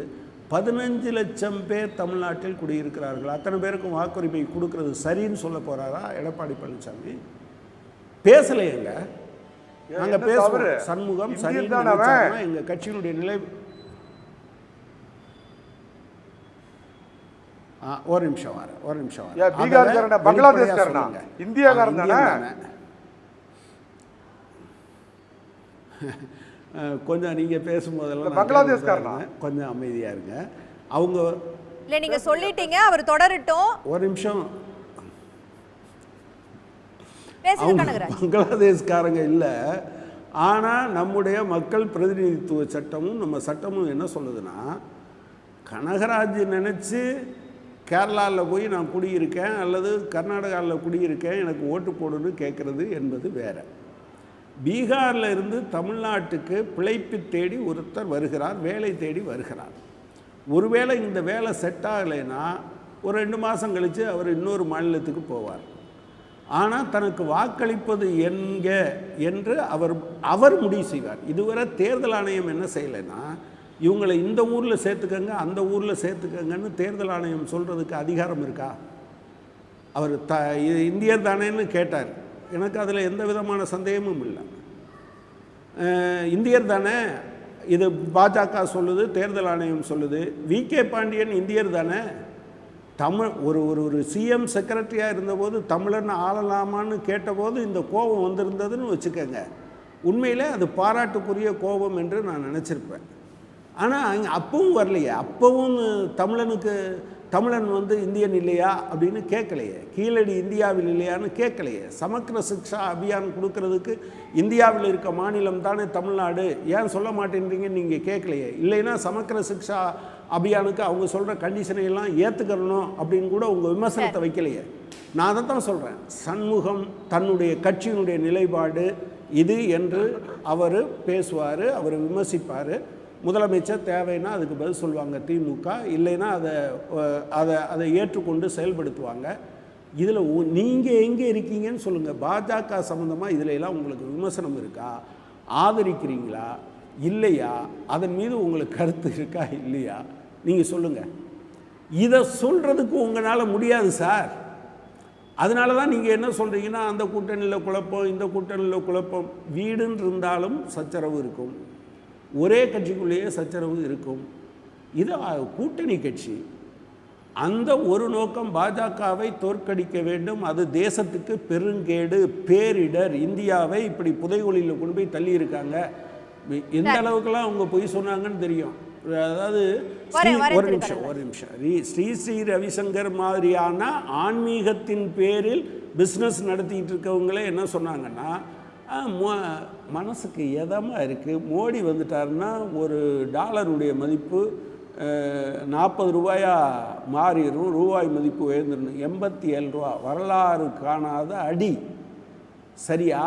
15 லட்சம் பேர் தமிழ்நாட்டில் குடியிருக்கிறார்கள். அத்தனை பேருக்கும் வாக்குரிமை கொடுக்கறது சரின்னு சொல்ல போகிறாரா எடப்பாடி பழனிசாமி? பேசலையேங்க. நாங்கள் பேசுவோம். சண்முகம் சரின்னு எங்கள் கட்சியினுடைய நிலை. ஒரு நிமிஷம் வர பங்களாதேஷ்காரனா இந்தியாக்காரன் தானே? கொஞ்சம் நீங்கள் பேசும்போதெல்லாம் பங்களாதேஷ்காரனா கொஞ்சம் அமைதியாக இருங்க. அவங்க இல்லை, நீங்கள் சொல்லிட்டீங்க, அவர் தொடரட்டும். ஒரு நிமிஷம். அவங்க பங்களாதேஷ்காரங்க இல்லை. ஆனால் நம்முடைய மக்கள் பிரதிநிதித்துவ சட்டமும் நம்ம சட்டமும் என்ன சொல்லுதுன்னா, கனகராஜ் நினச்சி கேரளாவில் போய் நான் குடியிருக்கேன் அல்லது கர்நாடகாவில் குடியிருக்கேன் எனக்கு ஓட்டு போடுன்னு கேட்குறது என்பது வேறு. பீகாரில் இருந்து தமிழ்நாட்டுக்கு பிழைப்பு தேடி ஒருத்தர் வருகிறார், வேலை தேடி வருகிறார். ஒருவேளை இந்த வேலை செட் ஆகலைன்னா ஒரு 2 மாதம் கழித்து அவர் இன்னொரு மாநிலத்துக்கு போவார். ஆனால் தனக்கு வாக்களிப்பது என்று அவர் முடிவு செய்வார். இதுவரை தேர்தல் ஆணையம் என்ன செய்யலைன்னா, இவங்களை இந்த ஊரில் சேர்த்துக்கங்க அந்த ஊரில் சேர்த்துக்கங்கன்னு தேர்தல் ஆணையம் சொல்கிறதுக்கு அதிகாரம் இருக்கா? அவர் இந்தியர் தானேன்னு கேட்டார். எனக்கு அதில் எந்த விதமான சந்தேகமும் இல்லை. இந்தியர் தானே, இது பாஜக சொல்லுது, தேர்தல் ஆணையம் சொல்லுது. விகே பாண்டியன் இந்தியர் தானே. ஒரு சிஎம் செக்ரட்டரியாக இருந்தபோது தமிழன் ஆளலாமான்னு கேட்டபோது இந்த கோபம் வந்திருந்ததுன்னு வச்சுக்கோங்க. உண்மையில் அது பாராட்டுக்குரிய கோபம் என்று நான் நினச்சிருப்பேன். ஆனால் அப்பவும் வரலையே. அப்பவும் தமிழன் இந்தியன் இல்லையா அப்படின்னு கேட்கலையே. கீழடி இந்தியாவில் இல்லையான்னு கேட்கலையே. சமக்கிர சிக்ஷா அபியான் கொடுக்கறதுக்கு இந்தியாவில் இருக்க மாநிலம் தானே தமிழ்நாடு, ஏன் சொல்ல மாட்டேன்றீங்கன்னு நீங்கள் கேட்கலையே. இல்லைன்னா சமக்கிர சிக்ஷா அபியானுக்கு அவங்க சொல்கிற கண்டிஷனை எல்லாம் ஏற்றுக்கணும் அப்படின்னு கூட உங்கள் விமர்சனத்தை வைக்கலையே. நான் அதை தான் சொல்கிறேன். சண்முகம் தன்னுடைய கட்சியினுடைய நிலைப்பாடு இது என்று அவர் பேசுவார், அவர் விமர்சிப்பார். முதலமைச்சர் தேவைன்னா அதுக்கு பதில் சொல்லுவாங்க திமுக, இல்லைன்னா அதை ஏற்றுக்கொண்டு செயல்படுத்துவாங்க. இதில் நீங்கள் எங்கே இருக்கீங்கன்னு சொல்லுங்கள். பாஜக சம்மந்தமாக இதில் எல்லாம் உங்களுக்கு விமர்சனம் இருக்கா? ஆதரிக்கிறீங்களா இல்லையா? அதன் மீது உங்களுக்கு கருத்து இருக்கா இல்லையா? நீங்கள் சொல்லுங்கள். இதை சொல்கிறதுக்கு உங்களால் முடியாது சார். அதனால தான் நீங்கள் என்ன சொல்கிறீங்கன்னா, அந்த கூட்டணியில் குழப்பம், இந்த கூட்டணியில் குழப்பம். வீடுன்னு இருந்தாலும் சச்சரவு இருக்கும், ஒரே கட்சிக்குள்ளேயே சச்சரவு இருக்கும். இது கூட்டணி கட்சி. அந்த ஒரு நோக்கம் பாஜகவை தோற்கடிக்க வேண்டும். அது தேசத்துக்கு பெருங்கேடு, பேரிடர். இந்தியாவை இப்படி புதைகுழியில் கொண்டு போய் தள்ளி இருக்காங்க. எந்த அளவுக்குலாம் அவங்க போய் சொன்னாங்கன்னு தெரியும். அதாவது ஒரு நிமிஷம் ஸ்ரீ ரவிசங்கர் மாதிரியான ஆன்மீகத்தின் பேரில் பிஸ்னஸ் நடத்திட்டு இருக்கவங்களே என்ன சொன்னாங்கன்னா, மனசுக்கு எதமாக இருக்குது, மோடி வந்துட்டாருன்னா ஒரு டாலருடைய மதிப்பு 40 ரூபாயாக மாறிடும், ரூபாய் மதிப்பு உயர்ந்துடணும். 87 ரூபா, வரலாறு காணாத அடி. சரியா?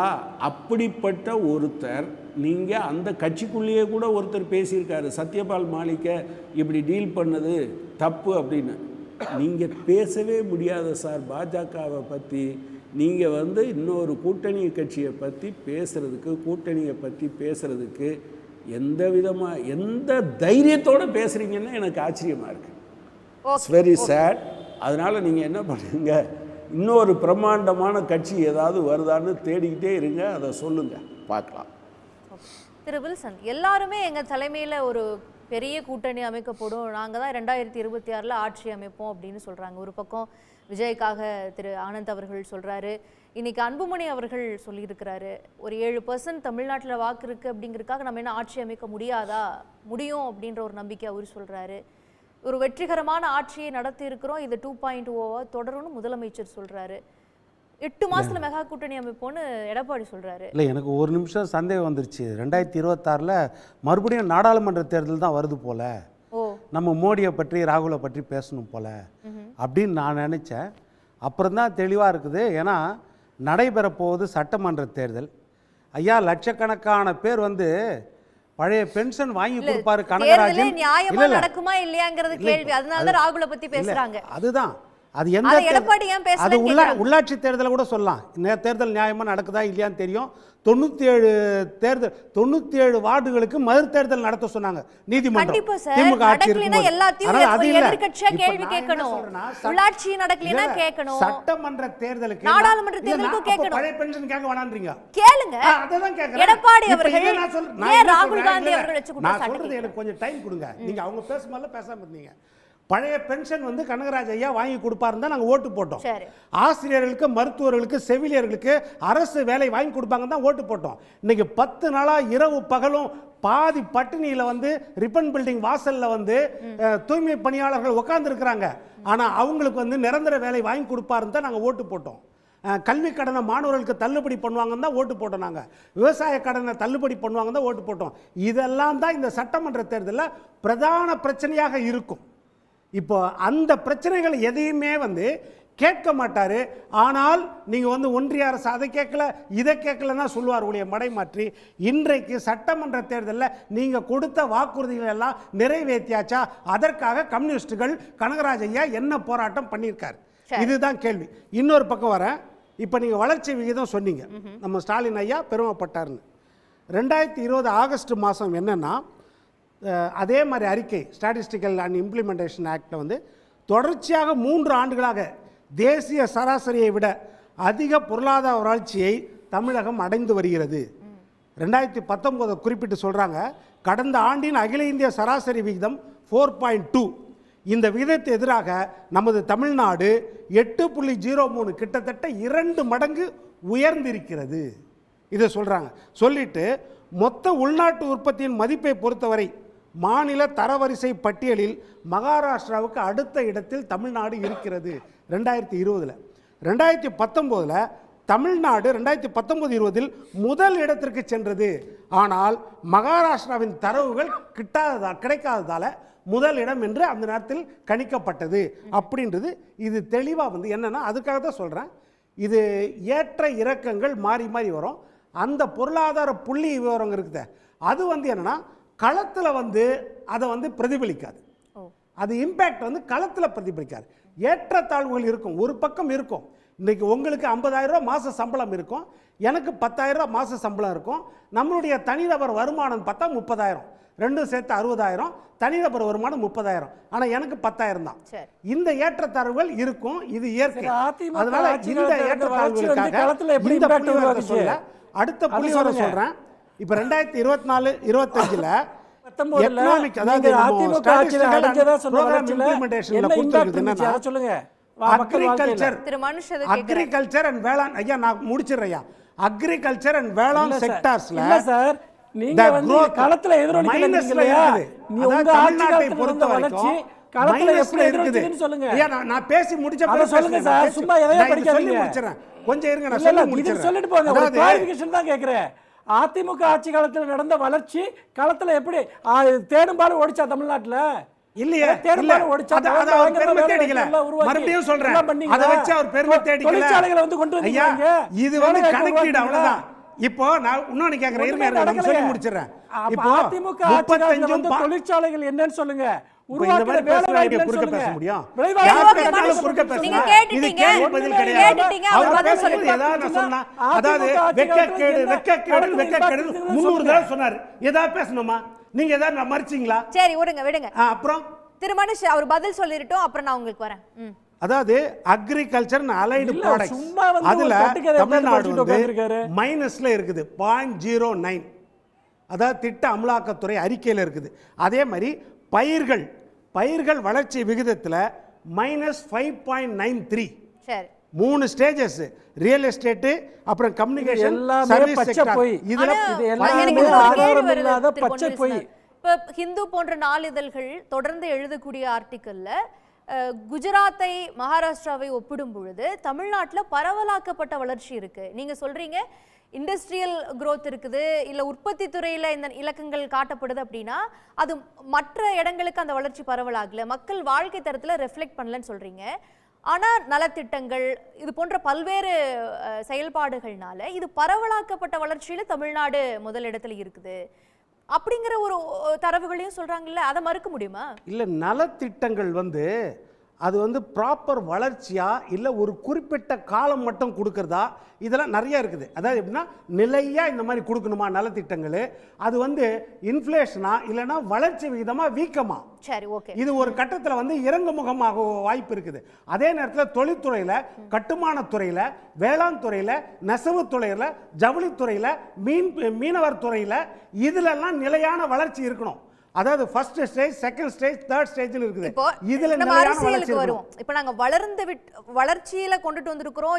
அப்படிப்பட்ட ஒருத்தர், நீங்கள் அந்த கட்சிக்குள்ளேயே கூட ஒருத்தர் பேசியிருக்காரு, சத்யபால் மாலிக்கை இப்படி டீல் பண்ணது தப்பு அப்படின்னு. நீங்கள் பேசவே முடியாத சார் பாஜகவை பற்றி. நீங்கள் இன்னொரு கூட்டணி கட்சியை பற்றி பேசுகிறதுக்கு, கூட்டணியை பற்றி பேசுகிறதுக்கு எந்த தைரியத்தோடு பேசுகிறீங்கன்னு எனக்கு ஆச்சரியமாக இருக்குது. It's very sad. அதனால் நீங்கள் என்ன பண்ணுங்க, இன்னொரு பிரம்மாண்டமான கட்சி ஏதாவது வருதான்னு தேடிக்கிட்டே இருங்க, அதை சொல்லுங்கள், பார்க்கலாம். திரு வில்சன், எல்லாருமே எங்கள் தலைமையில் ஒரு பெரிய கூட்டணி அமைக்கப்படும், நாங்கள் தான் 2026 ஆட்சி அமைப்போம் அப்படின்னு சொல்கிறாங்க. ஒரு பக்கம் விஜய்க்காக திரு ஆனந்த் அவர்கள் சொல்கிறாரு, இன்னைக்கு அன்புமணி அவர்கள் சொல்லியிருக்கிறாரு, ஒரு 7% தமிழ்நாட்டில் வாக்கு இருக்குது அப்படிங்கிறதுக்காக நம்ம என்ன ஆட்சி அமைக்க முடியாதா, முடியும் அப்படின்ற ஒரு நம்பிக்கை அவர் சொல்கிறாரு. ஒரு வெற்றிகரமான ஆட்சியை நடத்தி இருக்கிறோம், இது 2.0 தொடரும்னு முதலமைச்சர் சொல்கிறாரு. 8 மாசத்துல மெகா கூட்டணி அமைப்போன்னு எடப்பாடி சொல்றாரு. இல்லை, எனக்கு ஒரு நிமிஷம் சந்தேகம் வந்துருச்சு. 2026 மறுபடியும் நாடாளுமன்ற தேர்தல் தான் வருது போல, நம்ம மோடியை பற்றி ராகுலை பற்றி பேசணும் போல அப்படின்னு நான் நினச்சேன். அப்புறம் தான் தெளிவாக இருக்குது. ஏன்னா நடைபெற போவது சட்டமன்ற தேர்தல். ஐயா, லட்சக்கணக்கான பேர் வந்து பழைய பென்ஷன் வாங்கி கொடுப்பாரு கனகராஜன். நியாயமா நடக்குமா இல்லையாங்கிறது கேள்வி. அதனால தான் ராகுலை பத்தி பேசுறாங்க. அதுதான் அது எந்த அது உள்ளாட்சி தேர்தலை கூட சொல்லலாம். தேர்தல் நியாயமா நடக்குதா இல்லையான்னு தெரியும். 97 வார்டுகளுக்கு மறு தேர்தல் நடத்த சொன்னாங்க நீதிமன்றம். திமுக ஆட்சி சட்டமன்ற தேர்தலுக்கு நாடாளுமன்ற தேர்தலுக்கு கேட்கணும். பழைய பென்ஷன் கேட்க வேணாம்ன்றீங்க. கேளுங்க. அததான் கேக்குறேன். எடப்பாடி அவர்கள் ராகுல் காந்தி அவர்கள் வச்சு நான் சொல்றது எனக்கு கொஞ்சம் டைம் கொடுங்க. நீங்க அவங்க பேசும்போது பேசாம இருந்தீங்க. பழைய பென்ஷன் வந்து கனகராஜ் ஐயா வாங்கி கொடுப்பாருன்னு தான் நாங்கள் ஓட்டு போட்டோம். ஆசிரியர்களுக்கு, மருத்துவர்களுக்கு, செவிலியர்களுக்கு அரசு வேலை வாங்கி கொடுப்பாங்கன்னு தான் ஓட்டு போட்டோம். இன்னைக்கு 10 நாளாக இரவு பகலும் பாதி பட்டினியில் வந்து ரிப்பன் பில்டிங் வாசலில் வந்து தூய்மை பணியாளர்கள் உட்கார்ந்து இருக்கிறாங்க. ஆனால் அவங்களுக்கு வந்து நிரந்தர வேலை வாங்கி கொடுப்பாருன்னு தான் நாங்கள் ஓட்டு போட்டோம். கல்வி கடனை மாணவர்களுக்கு தள்ளுபடி பண்ணுவாங்கன்னு தான் ஓட்டு போட்டோம். நாங்கள் விவசாய கடனை தள்ளுபடி பண்ணுவாங்கன்னு தான் ஓட்டு போட்டோம். இதெல்லாம் தான் இந்த சட்டமன்ற தேர்தலில் பிரதான பிரச்சனையாக இருக்கும். இப்போ அந்த பிரச்சனைகள் எதையுமே வந்து கேட்க மாட்டார். ஆனால் நீங்கள் வந்து ஒன்றிய அரசு அதை கேட்கல இதை கேட்கலன்னா சொல்லுவார் ஒழிய மடை மாற்றி. இன்றைக்கு சட்டமன்ற தேர்தலில் நீங்கள் கொடுத்த வாக்குறுதிகள் எல்லாம் நிறைவேற்றியாச்சா? அதற்காக கம்யூனிஸ்டுகள் கனகராஜ் ஐயா என்ன போராட்டம் பண்ணியிருக்காரு? இதுதான் கேள்வி. இன்னொரு பக்கம் வரேன். இப்போ நீங்கள் வளர்ச்சி விகிதம் சொன்னீங்க, நம்ம ஸ்டாலின் ஐயா பெருமைப்பட்டார்னு. 2020 ஆகஸ்ட் மாதம் என்னன்னா அதே மாதிரி அறிக்கை ஸ்டாட்டிஸ்டிக்கல் அண்ட் இம்ப்ளிமெண்டேஷன் ஆக்டில் வந்து தொடர்ச்சியாக 3 ஆண்டுகளாக தேசிய சராசரியை விட அதிக பொருளாதார வளர்ச்சியை தமிழகம் அடைந்து வருகிறது. 2019 குறிப்பிட்டு சொல்கிறாங்க, கடந்த ஆண்டின் அகில இந்திய சராசரி விகிதம் 4.2. இந்த விகிதத்தை எதிராக நமது தமிழ்நாடு 8.03, கிட்டத்தட்ட 2 மடங்கு உயர்ந்திருக்கிறது. இதை சொல்கிறாங்க. சொல்லிட்டு மொத்த உள்நாட்டு உற்பத்தியின் மதிப்பை பொறுத்தவரை மாநில தரவரிசை பட்டியலில் மகாராஷ்டிராவுக்கு அடுத்த இடத்தில் தமிழ்நாடு இருக்கிறது 2020. 2019 தமிழ்நாடு 2019-20 முதல் இடத்திற்கு சென்றது. ஆனால் மகாராஷ்டிராவின் தரவுகள் கிடைக்காததால முதல் இடம் என்று அந்த நேரத்தில் கணிக்கப்பட்டது அப்படின்றது. இது தெளிவாக வந்து என்னன்னா, அதுக்காக தான் சொல்கிறேன், இது ஏற்ற இறக்கங்கள் மாறி மாறி வரும். அந்த பொருளாதார புள்ளி விவரம் இருக்குது, அது வந்து என்னன்னா களத்தில் வந்து அதை வந்து பிரதிபலிக்காது. அது இம்பேக்ட் வந்து களத்தில் பிரதிபலிக்காது. ஏற்றத்தாழ்வுகள் இருக்கும், ஒரு பக்கம் இருக்கும். இன்றைக்கி உங்களுக்கு 50,000 ரூபா மாத சம்பளம் இருக்கும், எனக்கு 10,000 ரூபா மாத சம்பளம் இருக்கும். நம்மளுடைய தனிநபர் வருமானம் பார்த்தா 30,000, ரெண்டும் சேர்த்து 60,000. தனிநபர் வருமானம் 30,000, ஆனால் எனக்கு 10,000 தான். இந்த ஏற்றத்தாழ்வுகள் இருக்கும், இது இயற்கை. அதனால இந்த ஏற்றத்தாழ்வுகளுக்காக சொல்ல அடுத்த புள்ளிவர சொல்றேன். இப்ப 2024-25 எக்கனாமிக், அதாவது அக்ரிகல்ச்சர் அண்ட் வேளாண், ஐயா நான் முடிச்சிடுறேன். அக்ரிகல்ச்சர் அண்ட் வேளாண் செக்டார்ஸ்ல சார் நீங்க வந்து களத்துல எதிரொலிக்கல. தமிழ்நாட்டை பொறுத்த வரைக்கும் களத்துல எப்படி இருக்குதுன்னு சொல்லுங்க. ஐயா நான் பேசி முடிச்ச பிறகு சொல்லுங்க சார். சும்மா எதையோ படிக்காதீங்க, முடிச்சறேன். கொஞ்சம் இருங்க, நான் சொல்லி முடிச்சறேன். சொல்லிட்டு போங்க. ஒரு கிளாரிஃபிகேஷன் தான் கேக்குறேன். அதிமுக ஆட்சி காலத்துல நடந்த வளர்ச்சி களத்துல எப்படி தேடும்பாலும் ஓடிச்சா தமிழ்நாட்டுல? இல்லையே, தேடும்பாலும் ஓடிச்சா. அத அவர் பெருமை தேடிக்கல. மறுபடியும் சொல்றேன், அத வச்சு அவர் பெருமை தேடிக்கல. தொழிற்சாலைகளை வந்து கொண்டு வந்தீங்க. இது வந்து கணக்கீடு, அவ்வளவுதான். இப்போ நான் இன்னொன்னு கேக்குறேன், இருங்க நான் சொல்லி முடிச்சிடுறேன். இப்போ அதிமுக ஆட்சி காலத்துல தொழிற்சாலைகள் என்னன்னு சொல்லுங்க. இந்த மாதிரி பேசுனா நீங்க குறுக்க பேச முடியும்? யார் பேசினாலும் குறுக்க பேசலாம். இது கேள்வி பதில் கிடையாது. அவர் பேசுறது ஏதாவது நான் சொன்னா, அதாவது வெக்கக்கேடு 300 தடவை சொன்னாரு. ஏதாவது பேசணுமா? நீங்க ஏதாவது மறிச்சீங்களா? சரி விடுங்க. அப்புறம் திருமணிஷ் அவர் பதில் சொல்லிரட்டும், அப்புறம் நான் உங்களுக்கு வரேன். அதாவது அக்ரிகல்ச்சர் அலைடு ப்ராடக்ட்ஸ் அதுல தமிழ்நாடு வந்து மைனஸ்ல இருக்குது 0.09. அதாவது திட்ட அமலாக்கத்துறை அறிக்கையில் இருக்குது. அதே மாதிரி பயிர்கள் வளர்ச்சி விகிதத்தில் -5.93. சரி, 3 ஸ்டேஜஸ், ரியல் எஸ்டேட், அப்புறம் கம்யூனிகேஷன், சர்வீஸ் செக்டார். இதுல பச்சை போய் இப்ப ஹிந்து போன்ற நாளிதழ்கள் தொடர்ந்து எழுதக்கூடிய ஆர்டிக்கல்ல குஜராத்தை மகாராஷ்டிராவை ஒப்பிடும் பொழுது தமிழ்நாட்டில் பரவலாக்கப்பட்ட வளர்ச்சி இருக்கு. நீங்க சொல்றீங்க இண்டஸ்ட்ரியல் growth இருக்குது, இல்ல உற்பத்தி துறையில இந்த இலக்கங்கள் காட்டப்படுது அப்படின்னா அது மற்ற இடங்களுக்கு அந்த வளர்ச்சி பரவலாகல, மக்கள் வாழ்க்கை தரத்துல ரெஃப்ளெக்ட் பண்ணலன்னு சொல்றீங்க. ஆனா நலத்திட்டங்கள் இது போன்ற பல்வேறு செயல்பாடுகள்னால இது பரவலாக்கப்பட்ட வளர்ச்சியில தமிழ்நாடு முதலிடத்துல இருக்குது அப்படிங்கிற ஒரு தரவுகளையும் சொல்றாங்கல்ல, அதை மறுக்க முடியுமா? இல்ல, நலத்திட்டங்கள் வந்து அது வந்து ப்ராப்பர் வளர்ச்சியா இல்லை ஒரு குறிப்பிட்ட காலம் மட்டும் கொடுக்கறதா, இதெல்லாம் நிறைய இருக்குது. அதாவது எப்படின்னா நிலையா இந்த மாதிரி கொடுக்கணுமா நலத்திட்டங்கள், அது வந்து இன்ஃப்ளேஷனா இல்லைன்னா வளர்ச்சி விகிதமா வீக்கமா? சரி, ஓகே. இது ஒரு கட்டத்தில் வந்து இறங்குமுகமாக வாய்ப்பு இருக்குது. அதே நேரத்தில் தொழில்துறையில், கட்டுமானத்துறையில், வேளாண் துறையில், நெசவு துறையில், ஜவுளித்துறையில், மீனவர் துறையில் இதிலெல்லாம் நிலையான வளர்ச்சி இருக்கணும். அதாவது first stage, second stage, third ஸ்டேஜ்னு இருக்குது. இதுல நம்ம அரசியலுக்கு வருவோம். இப்போ நாங்க வளர்ச்சியில கொண்டுட்டு வந்திருக்கிறோம்,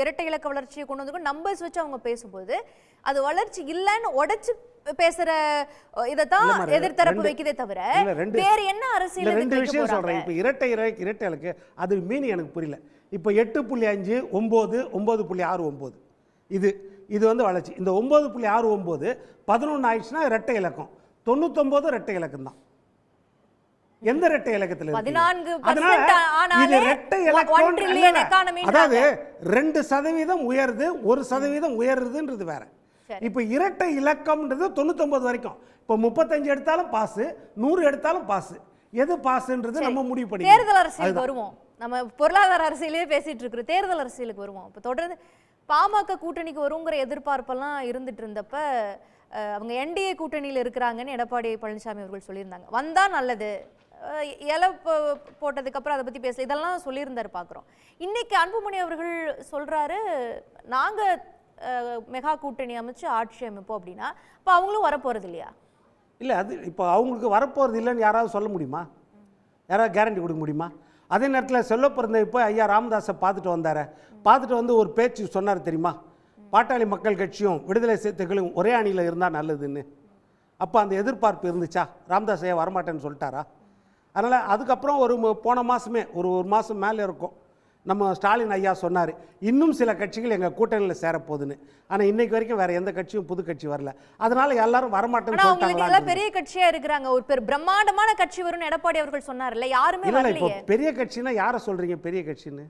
இரட்டை இலக்க வளர்ச்சியை கொண்டு வந்திருக்கோம், நம்பர்ஸ் வச்சு அவங்க பேசும்போது அது வளர்ச்சி இல்லைன்னு உடைச்சு பேசுற இதத்தான் எதிர்த்தரப்பு வைக்கதே தவிர வேற என்ன அரசியல்? ரெண்டு விஷயம் சொல்றேன். இப்போ இரட்டை இலக்கு அது மீனிங் எனக்கு புரியல. இப்போ 8.5, 9, 9.69 இது வந்து வளர்ச்சி. இந்த 9.69 11 ஆயிடுச்சுன்னா இரட்டை இலக்கம். 99 இரட்டை இலக்கம் தான். எந்த இரட்டை இலக்கத்தில் இருக்கு? 14% இது இரட்டை இலக்கம். அதாவது 2% உயருது, 1% உயருதுன்றது வேற. இப்போ இரட்டை இலக்கம்ன்றது 99 வரைக்கும். இப்போ 35 எடுத்தாலும் பாஸ், 100 எடுத்தாலும் பாஸ். எது பாஸ்ன்றது நம்ம முடிவு பண்ணி. தேர்தல் அரசியலுக்கு வருவோம். நம்ம பொருளாதார அரசியலே பேசிட்டு இருக்கிறோம், தேர்தல் அரசியலுக்கு வருவோம். இப்போ தொடர்ந்து பாமக கூட்டணிக்கு வருங்கிற எதிர்பார்ப்பெல்லாம் இருந்துட்டு இருந்தப்ப அவங்க என்டிஏ கூட்டணியில் இருக்கிறாங்கன்னு எடப்பாடி பழனிசாமி அவர்கள் சொல்லியிருந்தாங்க. வந்தா நல்லது, இலை போட்டதுக்கு அப்புறம் அதை பத்தி பேசல, இதெல்லாம் சொல்லியிருந்தாரு பார்க்குறோம். இன்னைக்கு அன்புமணி அவர்கள் சொல்றாரு நாங்க மெகா கூட்டணி அமைச்சு ஆட்சி அமைப்போம் அப்படின்னா இப்போ அவங்களும் வரப்போறது இல்லையா? இல்லை, அது இப்போ அவங்களுக்கு வரப்போறது இல்லைன்னு யாராவது சொல்ல முடியுமா? யாராவது கேரண்டி கொடுக்க முடியுமா? அதே நேரத்தில் சொல்ல பிறந்த இப்போ ஐயா ராமதாஸை பார்த்துட்டு வந்தார். பார்த்துட்டு வந்து ஒரு பேச்சு சொன்னார் தெரியுமா? பாட்டாளி மக்கள் கட்சியும் விடுதலை சிறுத்தைகளும் ஒரே அணியில் இருந்தால் நல்லதுன்னு. அப்போ அந்த எதிர்பார்ப்பு இருந்துச்சா? ராமதாஸ் ஐயா வரமாட்டேன்னு சொல்லிட்டாரா? அதனால் அதுக்கப்புறம் போன மாதமே ஒரு மாதம் மேலே இருக்கும், நம்ம ஸ்டாலின் ஐயா சொன்னார் இன்னும் சில கட்சிகள் எங்கள் கூட்டணியில் சேரப்போகுதுன்னு. ஆனால் இன்னைக்கு வரைக்கும் வேற எந்த கட்சியும் புது கட்சி வரல. அதனால எல்லாரும் வரமாட்டேன்னு சொல்லிட்டாங்க. பெரிய கட்சியா இருக்கிறாங்க, ஒரு பிரம்மாண்டமான கட்சி வரும்னு எடப்பாடி அவர்கள் சொன்னார்ல, யாருமே வரல. இப்போ பெரிய கட்சின்னா யாரை சொல்றீங்க பெரிய கட்சின்னு?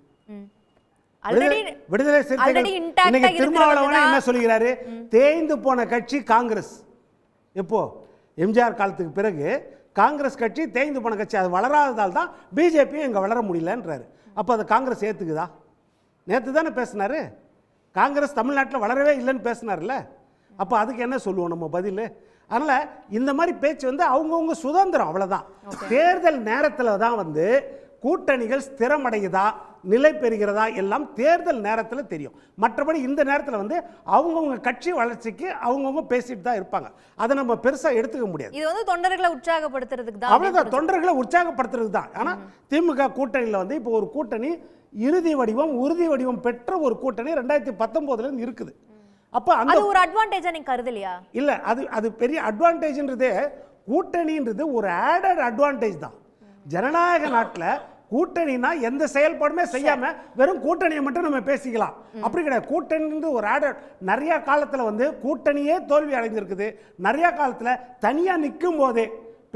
விடுதலை சிறுத்தைகள் இன்னைக்கு திருமாவளவன் என்ன சொல்கிறாரு? தேய்ந்து போன கட்சி காங்கிரஸ். எப்போ? எம்ஜிஆர் காலத்துக்கு பிறகு காங்கிரஸ் கட்சி தேய்ந்து போன கட்சி, அது வளராததால் தான் பிஜேபி இங்க வளர முடியலன்றாரு. அப்போ அதை காங்கிரஸ் ஏத்துக்குதா? நேற்று தானே பேசினாரு, காங்கிரஸ் தமிழ்நாட்டில் வளரவே இல்லைன்னு பேசினார்ல. அப்போ அதுக்கு என்ன சொல்லுவோம் நம்ம பதில்? அதனால இந்த மாதிரி பேச்சு வந்து அவங்கவுங்க சுதந்திரம், அவ்வளவுதான். தேர்தல் நேரத்தில் தான் வந்து கூட்டணிகள் ஸ்திரமடையுதா நிலை பெறுகிறதா எல்லாம் தேர்தல் நேரத்தில் தெரியும். மற்றபடி இந்த நேரத்தில் வந்து அவங்கவுங்க கட்சி வளர்ச்சிக்கு அவங்கவுங்க பேசிட்டு தான் இருப்பாங்க. அதை நம்ம பெருசாக எடுத்துக்க முடியாது. இது வந்து தொண்டர்களை உற்சாகப்படுத்துறதுக்கு தான், அவ்வளோதான், தொண்டர்களை உற்சாகப்படுத்துறதுக்கு தான். ஆனால் திமுக கூட்டணியில் வந்து இப்போ ஒரு கூட்டணி இறுதி வடிவம் உறுதி வடிவம் பெற்ற ஒரு கூட்டணி 2019 இருக்குது. அப்போ அந்த ஒரு அட்வான்டேஜா நீங்க கருதலையா? இல்லை, அது பெரிய அட்வான்டேஜ்ன்றதே, கூட்டணின்றது ஒரு ஆடட் அட்வான்டேஜ் தான். ஜனநாயக நாட்டில் கூட்டணினா எந்த செயல்பாடுமே செய்யாம வெறும் கூட்டணியை மட்டும் நம்ம பேசிக்கலாம், அப்படி கிடையாது. கூட்டணி ஒரு ஆடர். நிறைய காலத்துல வந்து கூட்டணியே தோல்வி அடைஞ்சிருக்குது. நிறைய காலத்துல தனியா நிற்கும் போதே,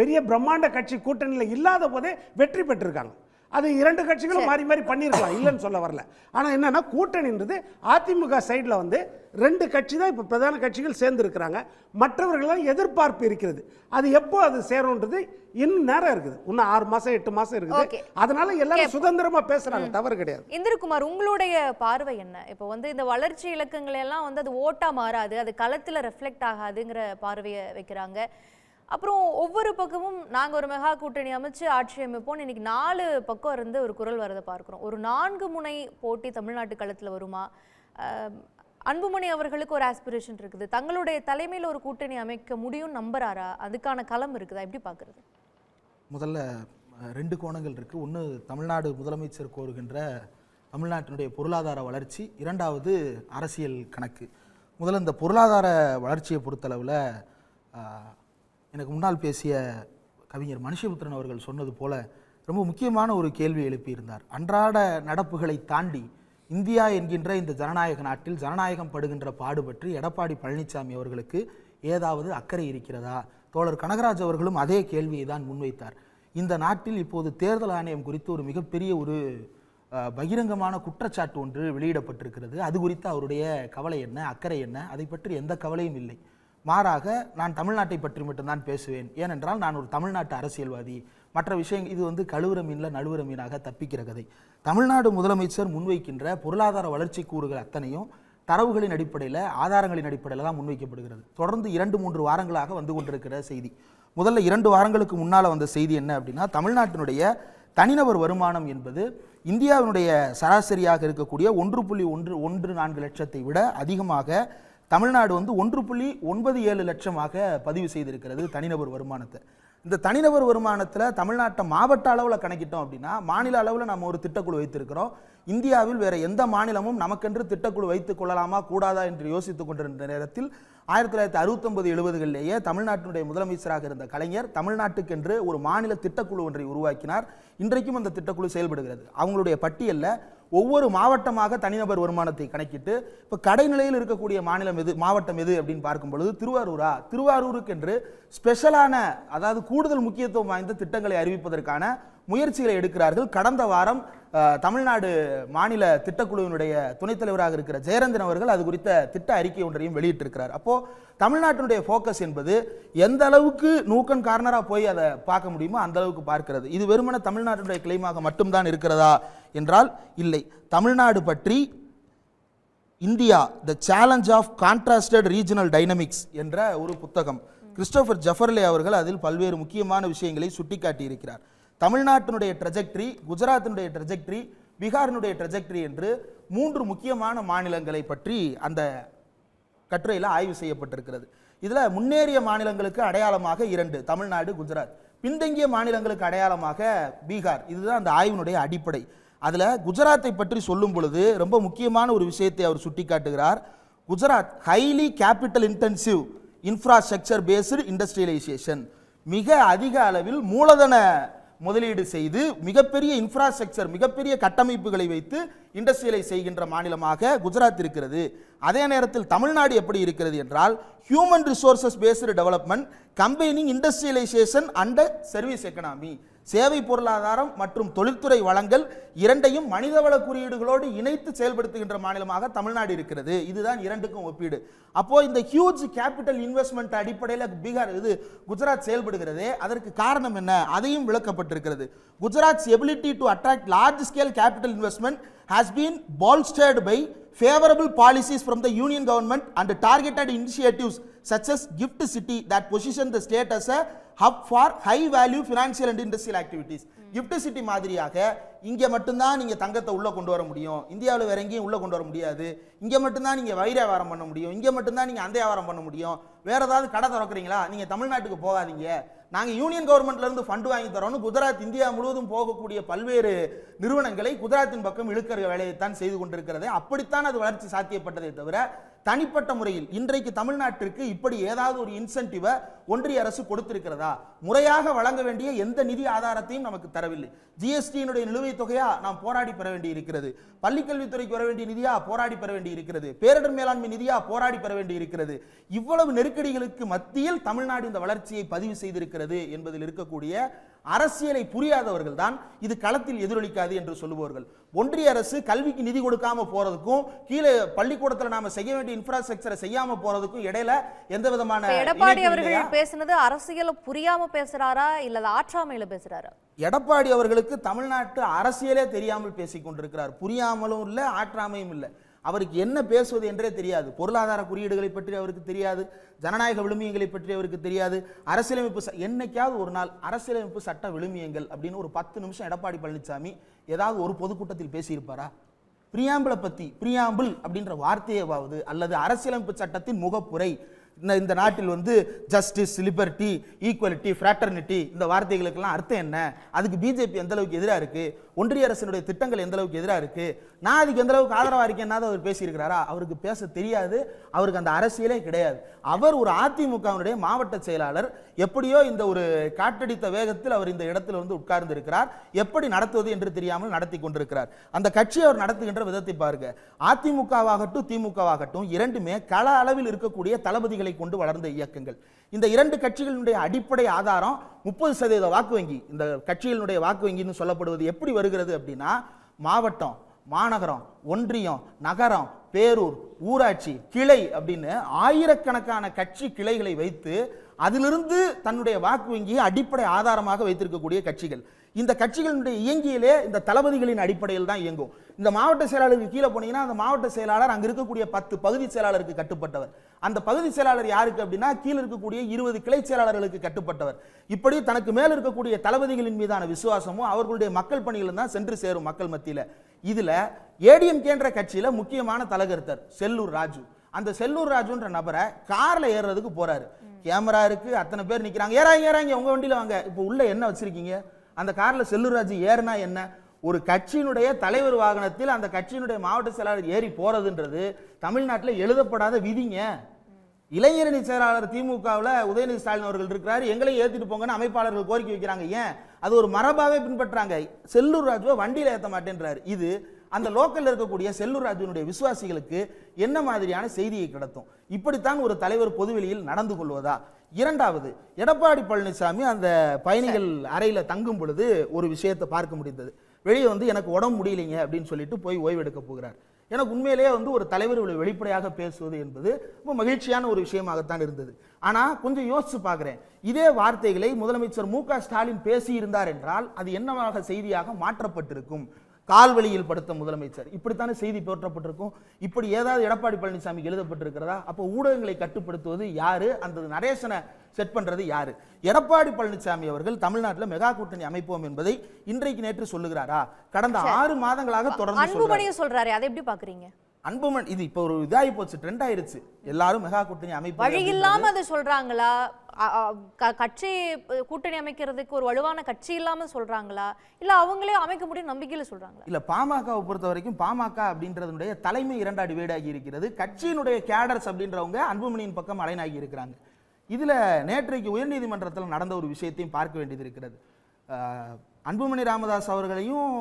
பெரிய பிரம்மாண்ட கட்சி கூட்டணியில் இல்லாத போதே வெற்றி பெற்றிருக்காங்க. அது இரண்டு கட்சிகளும் மாறி மாறி பண்ணியிருக்கலாம், இல்லைன்னு சொல்ல வரல. ஆனால் என்னன்னா கூட்டணின்றது அதிமுக சைடில் வந்து ரெண்டு கட்சி தான் இப்போ பிரதான கட்சிகள் சேர்ந்து இருக்கிறாங்க. மற்றவர்களெல்லாம் எதிர்பார்ப்பு இருக்கிறது. அது எப்போ அது சேரும்ன்றது இன்னும் நேரம் இருக்குது, இன்னும் 6 மாசம் 8 மாசம் இருக்குது. அதனால எல்லாரும் சுதந்திரமா பேசுறாங்க, தவறு கிடையாது. இந்திரகுமார், உங்களுடைய பார்வை என்ன? இப்போ வந்து இந்த வளர்ச்சி இலக்கங்கள் எல்லாம் வந்து அது ஓட்டா மாறாது, அது களத்துல ரெஃப்ளெக்ட் ஆகாதுங்கிற பார்வையை வைக்கிறாங்க. அப்புறம் ஒவ்வொரு பக்கமும் நாங்கள் ஒரு மெகா கூட்டணி அமைச்சு ஆட்சி அமைப்போம், இன்னைக்கு 4 பக்கம் இருந்து ஒரு குரல் வரதை பார்க்குறோம். ஒரு 4 முனை போட்டி தமிழ்நாட்டு களத்தில் வருமா? அன்புமணி அவர்களுக்கு ஒரு ஆஸ்பிரேஷன் இருக்குது, தங்களுடைய தலைமையில் ஒரு கூட்டணி அமைக்க முடியும் நம்புறாரா? அதுக்கான களம் இருக்குதா? எப்படி பார்க்குறது? முதல்ல 2 கோணங்கள் இருக்குது. ஒன்று, தமிழ்நாடு முதலமைச்சர் கோருகின்ற தமிழ்நாட்டினுடைய பொருளாதார வளர்ச்சி, இரண்டாவது அரசியல் கணக்கு. முதல்ல இந்த பொருளாதார வளர்ச்சியை பொறுத்தளவில் எனக்கு முன்னால் பேசிய கவிஞர் மனுஷபுத்திரன் அவர்கள் சொன்னது போல ரொம்ப முக்கியமான ஒரு கேள்வி எழுப்பியிருந்தார். அன்றாட நடப்புகளை தாண்டி இந்தியா என்கின்ற இந்த ஜனநாயக நாட்டில் ஜனநாயகம் படுகின்ற பாடு பற்றி எடப்பாடி பழனிசாமி அவர்களுக்கு ஏதாவது அக்கறை இருக்கிறதா? தோழர் கனகராஜ் அவர்களும் அதே கேள்வியை தான் முன்வைத்தார். இந்த நாட்டில் இப்போது தேர்தல் ஆணையம் குறித்து ஒரு மிகப்பெரிய ஒரு பகிரங்கமான குற்றச்சாட்டு ஒன்று வெளியிடப்பட்டிருக்கிறது. அது குறித்து அவருடைய கவலை என்ன, அக்கறை என்ன? அதை பற்றி எந்த கவலையும் இல்லை. மாறாக நான் தமிழ்நாட்டை பற்றி மட்டும்தான் பேசுவேன், ஏனென்றால் நான் ஒரு தமிழ்நாட்டு அரசியல்வாதி, மற்ற விஷயங்கள் இது வந்து கழுவுற மீனில் நழுவுற மீனாக தப்பிக்கிற கதை. தமிழ்நாடு முதலமைச்சர் முன்வைக்கின்ற பொருளாதார வளர்ச்சி கூறுகள் அத்தனையும் தரவுகளின் அடிப்படையில், ஆதாரங்களின் அடிப்படையில் தான் முன்வைக்கப்படுகிறது. தொடர்ந்து 2-3 வாரங்களாக வந்து கொண்டிருக்கிற செய்தி. முதல்ல 2 வாரங்களுக்கு முன்னால் வந்த செய்தி என்ன அப்படின்னா, தமிழ்நாட்டினுடைய தனிநபர் வருமானம் என்பது இந்தியாவினுடைய சராசரியாக இருக்கக்கூடிய 1.14 லட்சத்தை விட அதிகமாக தமிழ்நாடு வந்து 1.97 லட்சமாக பதிவு செய்திருக்கிறது தனிநபர் வருமானத்தை. இந்த தனிநபர் வருமானத்தில் தமிழ்நாட்டை மாவட்ட அளவில் கணக்கிட்டோம் அப்படின்னா, மாநில அளவில் நம்ம ஒரு திட்டக்குழு வைத்திருக்கிறோம். இந்தியாவில் வேற எந்த மாநிலமும் நமக்கென்று திட்டக்குழு வைத்துக் கொள்ளலாமா கூடாதா என்று யோசித்துக் கொண்டிருந்த நேரத்தில் 1969-70களிலேயே தமிழ்நாட்டினுடைய முதலமைச்சராக இருந்த கலைஞர் தமிழ்நாட்டுக்கென்று ஒரு மாநில திட்டக்குழு ஒன்றை உருவாக்கினார். இன்றைக்கும் அந்த திட்டக்குழு செயல்படுகிறது. அவங்களுடைய பட்டியலில் ஒவ்வொரு மாவட்டமாக தனிநபர் வருமானத்தை கணக்கிட்டு இப்போ கடைநிலையில் இருக்கக்கூடிய மாநிலம் எது, மாவட்டம் எது அப்படின்னு பார்க்கும் பொழுது திருவாரூருக்கென்று ஸ்பெஷலான, அதாவது கூடுதல் முக்கியத்துவம் வாய்ந்த திட்டங்களை அறிவிப்பதற்கான முயற்சிகளை எடுக்கிறார்கள். கடந்த வாரம் தமிழ்நாடு மாநில திட்டக்குழுவினுடைய துணைத் தலைவராக இருக்கிற ஜெயரஞ்சன் அவர்கள் அது குறித்த திட்ட அறிக்கை ஒன்றையும் வெளியிட்டிருக்கிறார். அப்போ தமிழ்நாட்டினுடைய ஃபோக்கஸ் என்பது எந்த அளவுக்கு நூக்கன் கார்னரா போய் அதை பார்க்க முடியுமோ அந்த அளவுக்கு பார்க்கிறது. இது வெறுமன தமிழ்நாட்டினுடைய கிளைமாக மட்டும்தான் இருக்கிறதா என்றால் இல்லை. தமிழ்நாடு பற்றி India the challenge of contrasted regional dynamics என்ற ஒரு புத்தகம் கிறிஸ்டோபர் ஜெஃபர்லே அவர்கள் அதில் பல்வேறு முக்கியமான விஷயங்களை சுட்டிக்காட்டி இருக்கிறார். தமிழ்நாட்டினுடைய ட்ரெஜெக்டரி, குஜராத்தினுடைய ட்ரெஜெக்டரி, பீகாரினுடைய ட்ரெஜெக்டரி என்று 3 முக்கியமான மாநிலங்களை பற்றி அந்த கட்டுரையில் ஆய்வு செய்யப்பட்டிருக்கிறது. இதில் முன்னேறிய மாநிலங்களுக்கு அடையாளமாக 2 தமிழ்நாடு, குஜராத், பின்தங்கிய மாநிலங்களுக்கு அடையாளமாக பீகார். இதுதான் அந்த ஆய்வினுடைய அடிப்படை. அதில் குஜராத்தை பற்றி சொல்லும் பொழுது ரொம்ப முக்கியமான ஒரு விஷயத்தை அவர் சுட்டிக்காட்டுகிறார். Gujarat highly capital intensive infrastructure based industrialisation, மிக அதிக அளவில் மூலதன முதலீடு செய்து மிகப்பெரிய இன்ஃப்ராஸ்ட்ரக்சர், மிகப்பெரிய கட்டமைப்புகளை வைத்து இண்டஸ்ட்ரியலைஸ் செய்கின்ற மாநிலமாக குஜராத் இருக்கிறது. அதே நேரத்தில் தமிழ்நாடு எப்படி இருக்கிறது என்றால் human resources based development combining industrialisation and service economy, சேவை பொருளாதாரம் மற்றும் தொழில்துறை வளங்கள் இரண்டையும் மனிதவள குறியீடுகளோடு இணைத்து செயல்படுத்துகின்ற மாநிலமாக தமிழ்நாடு இருக்கிறது. இதுதான் 2க்கும் ஒப்பீடு. அப்போ இந்த ஹியூஜ் கேபிட்டல் இன்வெஸ்ட்மெண்ட் அடிப்படையில் பீகார் குஜராத் செயல்படுகிறதே, அதற்கு காரணம் என்ன, அதையும் விளக்கப்பட்டிருக்கிறது. Gujarat's ability to attract large scale capital investment has been bolstered by favorable policies from the union government and targeted initiatives such as Gift City that position the state as a hub for high value financial and industrial activities. Gift City மாதிரியாக இங்கே மட்டும்தான் நீங்கள் தங்கத்தை உள்ளே கொண்டு வர முடியும், இந்தியாவில் வேற எங்கேயும் உள்ளே கொண்டு வர முடியாது, இங்கே மட்டும்தான் நீங்கள் வைர வியாபாரம் பண்ண முடியும், இங்கே மட்டும்தான் நீங்கள் அந்த வியாபாரம் பண்ண முடியும், வேற ஏதாவது கடை திறக்கிறீங்களா நீங்கள் தமிழ்நாட்டுக்கு போகாதீங்க, நாங்கள் யூனியன் கவர்மெண்ட்லேருந்து ஃபண்டு வாங்கி தரோன்னு குஜராத் இந்தியா முழுவதும் போகக்கூடிய பல்வேறு நிறுவனங்களை குஜராத்தின் பக்கம் இழுக்கிற வேலையைத்தான் செய்து கொண்டிருக்கிறது. அப்படித்தான் அது வளர்ச்சி சாத்தியப்பட்டதை தவிர தனிப்பட்ட முறையில் இன்றைக்கு தமிழ்நாட்டிற்கு இப்படி ஏதாவது ஒரு இன்சென்டிவை ஒன்றிய அரசு கொடுத்திருக்கிறதா? முறையாக வழங்க வேண்டிய எந்த நிதி ஆதாரத்தையும் நமக்கு தரவில்லை. ஜிஎஸ்டியினுடைய நிலுவைத் தொகையா நாம் போராடி பெற வேண்டி இருக்கிறது, பள்ளிக்கல்வித்துறைக்கு வர வேண்டிய நிதியா போராடி பெற வேண்டி இருக்கிறது, பேரிடர் மேலாண்மை நிதியா போராடி பெற வேண்டி இருக்கிறது. இவ்வளவு நெருக்கடிகளுக்கு மத்தியில் தமிழ்நாடு இந்த வளர்ச்சியை பதிவு செய்திருக்கிறது என்பதில் இருக்கக்கூடிய அரசியலை புரியாதவர்கள் தான் இது களத்தில் எதிரொலிக்காது என்று சொல்லுபவர்கள். ஒன்றிய அரசு கல்விக்கு நிதி கொடுக்காம போறதுக்கும் கீழே பள்ளிக்கூடத்தில் நாம செய்ய வேண்டிய இன்ஃப்ராஸ்ட்ரக்சரை செய்யாம போறதுக்கும் இடையில எந்த விதமான எடப்பாடி அவர்கள் பேசுனது அரசியல புரியாம பேசுறாரா இல்ல ஆற்றாமையில பேசுறாரா? எடப்பாடி அவர்களுக்கு தமிழ்நாட்டு அரசியலே தெரியாமல் பேசிக் கொண்டிருக்கிறார். புரியாமலும் இல்லை, ஆற்றாமையும் இல்லை. அவருக்கு என்ன பேசுவது என்றே தெரியாது. பொருளாதார குறியீடுகளை பற்றி அவருக்கு தெரியாது, ஜனநாயக விழுமியங்களை பற்றி அவருக்கு தெரியாது. அரசியலமைப்பு என்னைக்காவது ஒரு நாள் அரசியலமைப்பு சட்ட விழுமியங்கள் அப்படின்னு ஒரு 10 நிமிஷம் எடப்பாடி பழனிசாமி ஏதாவது ஒரு பொதுக்கூட்டத்தில் பேசியிருப்பாரா? பிரியாம்பிளை பத்தி, பிரியாம்பிள் அப்படின்ற வார்த்தையாவது அல்லது அரசியலமைப்பு சட்டத்தின் முகப்புரை, இந்த நாட்டில் வந்து ஜஸ்டிஸ், லிபர்ட்டி, ஈக்குவலிட்டி, ஃப்ராட்டர்னிட்டி இந்த வார்த்தைகளுக்கெல்லாம் அர்த்தம் என்ன, அதுக்கு பிஜேபி எந்த அளவுக்கு எதிராக இருக்கு, ஒன்றிய அரசினுடைய திட்டங்கள் எந்த அளவுக்கு எதிராக இருக்கு, நான் அதுக்கு எந்த அளவுக்கு ஆதரவாக இருக்கேன்னா அவர் பேசியிருக்கிறாரா? அவருக்கு பேச தெரியாது, அவருக்கு அந்த அரசியலே கிடையாது. அவர் ஒரு அதிமுகவினுடைய மாவட்ட செயலாளர். எப்படியோ இந்த ஒரு காற்றடித்த வேகத்தில் அவர் இந்த இடத்துல வந்து உட்கார்ந்து இருக்கிறார். எப்படி நடத்துவது என்று தெரியாமல் நடத்தி கொண்டிருக்கிறார். அந்த கட்சி அவர் நடத்துகின்ற விதத்தை பாருங்க. அதிமுகவாகட்டும் திமுகவாகட்டும் இரண்டுமே கள அளவில் இருக்கக்கூடிய தளபதிகளை கொண்டு வளர்ந்த இயக்கங்கள். இந்த இரண்டு கட்சிகளுடைய அடிப்படை ஆதாரம் 30% வாக்கு வங்கி. இந்த கட்சிகளுடைய வாக்கு வங்கின்னு சொல்லப்படுவது எப்படி வருகிறது அப்படின்னா, மாவட்டம், மாநகரம், ஒன்றியம், நகரம், பேரூர், ஊராட்சி, கிளை அப்படின்னு ஆயிரக்கணக்கான கட்சி கிளைகளை வைத்து அதிலிருந்து தன்னுடைய வாக்கு வங்கியை அடிப்படை ஆதாரமாக வைத்திருக்கக்கூடிய கட்சிகள். இந்த கட்சிகளுடைய இயங்கியிலே இந்த தளபதிகளின் அடிப்படையில் தான் இயங்கும். இந்த மாவட்ட செயலாளருக்கு கீழே போனீங்கன்னா அந்த மாவட்ட செயலாளர் அங்க இருக்கக்கூடிய 10 பகுதி செயலாளருக்கு கட்டுப்பட்டவர். அந்த பகுதி செயலாளர் யாருக்கு அப்படின்னா கீழே இருக்கக்கூடிய 20 கிளை செயலாளர்களுக்கு கட்டுப்பட்டவர். இப்படி தனக்கு மேல இருக்கக்கூடிய தளபதிகளின் மீதான விசுவாசமும் அவர்களுடைய மக்கள் பணிகளும் தான் சென்று சேரும் மக்கள் மத்தியில. இதுல ஏடிஎம்கே என்ற கட்சியில முக்கியமான தலைகர்த்தர் செல்லூர் ராஜு. அந்த செல்லூர் ராஜுன்ற நபரை கார்ல ஏறுறதுக்கு போறாரு. கேமரா இருக்கு, அத்தனை பேர் நிக்கிறாங்க. ஏறாங்க உங்க வண்டியில வாங்க. இப்போ உள்ள என்ன வச்சிருக்கீங்க? அந்த கார்ல செல்லூர் ராஜு ஏறினா என்ன? ஒரு கட்சியினுடைய தலைவர் வாகனத்தில் அந்த கட்சியினுடைய மாவட்ட செயலாளர் ஏறி போறதுன்றது தமிழ்நாட்டில் எழுதப்படாத விதிங்க. இளைஞரணி செயலாளர் திமுகவில் உதயநிதி ஸ்டாலின் அவர்கள் இருக்கிறார், எங்களையும் ஏற்றிட்டு போங்கன்னு அமைப்பாளர்கள் கோரிக்கை வைக்கிறாங்க. ஏன்? அது ஒரு மரபாவே பின்பற்றாங்க. செல்லூர் ராஜுவை வண்டியில் ஏற்ற மாட்டேன்றார். இது அந்த லோக்கல்ல இருக்கக்கூடிய செல்லூர் ராஜுனுடைய விசுவாசிகளுக்கு என்ன மாதிரியான செய்தியை கடத்தும்? இப்படித்தான் ஒரு தலைவர் பொதுவெளியில் நடந்து கொள்வதா? இரண்டாவது, எடப்பாடி பழனிசாமி அந்த பயணிகள் அறையில தங்கும் பொழுது ஒரு விஷயத்தை பார்க்க முடிந்தது. வெளியே வந்து எனக்கு உடம்பு முடியலைங்க அப்படின்னு சொல்லிட்டு போய் ஓய்வெடுக்க போகிறார். எனக்கு உண்மையிலேயே வந்து ஒரு தலைவர் வெளிப்படையாக பேசுவது என்பது ரொம்ப மகிழ்ச்சியான ஒரு விஷயமாகத்தான் இருந்தது. ஆனா கொஞ்சம் யோசிச்சு பார்க்கிறேன், இதே வார்த்தைகளை முதலமைச்சர் மு.க. ஸ்டாலின் பேசியிருந்தார் என்றால் அது என்னவாக செய்தியாக மாற்றப்பட்டிருக்கும்? கால்வழியில் படுத்த முதலமைச்சர், இப்படித்தானே செய்தி போற்றப்பட்டிருக்கும். இப்படி ஏதாவது எடப்பாடி பழனிசாமி எழுதப்பட்டிருக்கிறதா? அப்போ ஊடகங்களை கட்டுப்படுத்துவது யாரு? அந்த நரேஷனை செட் பண்றது யாரு? எடப்பாடி பழனிசாமி அவர்கள் தமிழ்நாட்டில் மெகா கூட்டணி அமைப்போம் என்பதை இன்றைக்கு நேற்று சொல்லுகிறாரா? கடந்த 6 மாதங்களாக தொடர்ந்து சொல்றாரு. அதை எப்படி பாக்குறீங்க? அன்புமன் இது இப்போ ஒரு இதாகி போச்சு, ட்ரெண்ட் ஆயிருச்சு. எல்லாரும் மெகா கூட்டணி அமைப்பு வழி இல்லாம அதை சொல்றாங்களா? கட்சி கூட்டணி அமைக்கிறதுக்கு ஒரு வலுவான கட்சி இல்லாம சொல்றாங்களா, இல்ல அவங்களே அமைக்க முடியும் நம்பிக்கையில சொல்றாங்களா? இல்ல, பாமகவை பொறுத்த வரைக்கும் பாமக அப்படின்றதுடைய தலைமை 2 டிவைடாகி இருக்கிறது. கட்சியினுடைய கேடர்ஸ் அப்படின்றவங்க அன்புமணியின் பக்கம் அலைனாகி இருக்கிறாங்க. இதுல நேற்றைக்கு உயர்நீதிமன்றத்தில் நடந்த ஒரு விஷயத்தையும் பார்க்க வேண்டியது இருக்கிறது. அன்புமணி ராமதாஸ் அவர்களையும்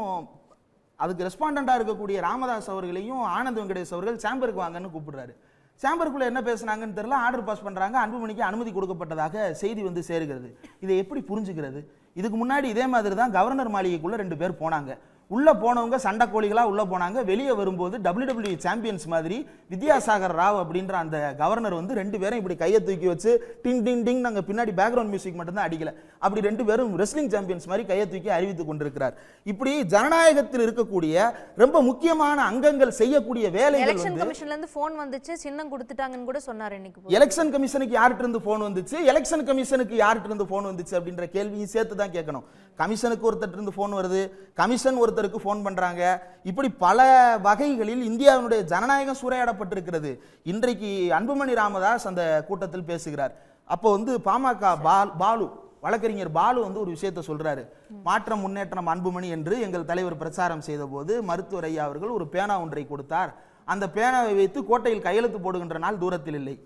அதுக்கு ரெஸ்பாண்டண்டா இருக்கக்கூடிய ராமதாஸ் அவர்களையும் ஆனந்த் வெங்கடேஷ் அவர்கள் சேம்பருக்கு வாங்கன்னு கூப்பிடுறாரு. சேம்பருக்குள்ள என்ன பேசுனாங்கன்னு தெரியல, ஆர்டர் பாஸ் பண்றாங்க. அன்புமணிக்கு அனுமதி கொடுக்கப்பட்டதாக செய்தி வந்து சேருகிறது. இதை எப்படி புரிஞ்சுக்கிறது? இதுக்கு முன்னாடி இதே மாதிரி தான் கவர்னர் மாளிகைக்குள்ள 2 பேர் போனாங்க. உள்ள போனவங்க சண்டை கோழிகளா உள்ள போனாங்க. வெளியே வரும்போது WWE சாம்பியன்ஸ் மாதிரி வித்யாசாகர் ராவ் அப்படின்ற அந்த கவர்னர் வந்து 2 பேரும் இப்படி கையை தூக்கி வச்சு டிங் டிங் டிங், நாங்க பின்னாடி பேக்ரவுண்ட் மியூசிக் மட்டும் தான் அடிக்கல, அப்படி 2 பேரும் ரெஸ்லிங் சாம்பியன்ஸ் மாதிரி கையை தூக்கி அறிவித்துக் கொண்டிருக்கிறார். இப்படி ஜனநாயகத்தில் இருக்கக்கூடிய ரொம்ப முக்கியமான அங்கங்கள் செய்யக்கூடிய வேலைகள். எலெக்ஷன் கமிஷன்ல இருந்து போன் வந்துச்சு, சின்னம் கொடுத்துட்டாங்கன்னு கூட சொன்னார் இன்னைக்கு. எலெக்ஷன் கமிஷனுக்கு யார்கிட்ட இருந்து போன் வந்துச்சு, எலெக்ஷன் கமிஷனுக்கு யார்கிட்ட இருந்து போன் வந்துச்சு அப்படின்ற கேள்வியும் சேர்த்து தான் கேட்கணும். கமிஷனுக்கு ஒருத்தர் இருந்து போன் வருது, கமிஷன் ஒருத்தருக்கு போன் பண்றாங்க. இப்படி பல வகைகளில் இந்தியாவினுடைய ஜனநாயகம் சூறையாடப்பட்டிருக்கிறது. இன்றைக்கு அன்புமணி ராமதாஸ் அந்த கூட்டத்தில் பேசுகிறார். அப்போ வந்து பாமக பாலு, வழக்கறிஞர் பாலு வந்து ஒரு விஷயத்தை சொல்றாரு. மாற்றம் முன்னேற்றம் அன்புமணி என்று எங்கள் தலைவர் பிரச்சாரம் செய்த போது மருத்துவர் ஐயா அவர்கள் ஒரு பேனா ஒன்றை கொடுத்தார். அந்த பேனாவை வைத்து கோட்டையில் கையெழுத்து போடுகின்ற நாள் தூரத்தில் இல்லை.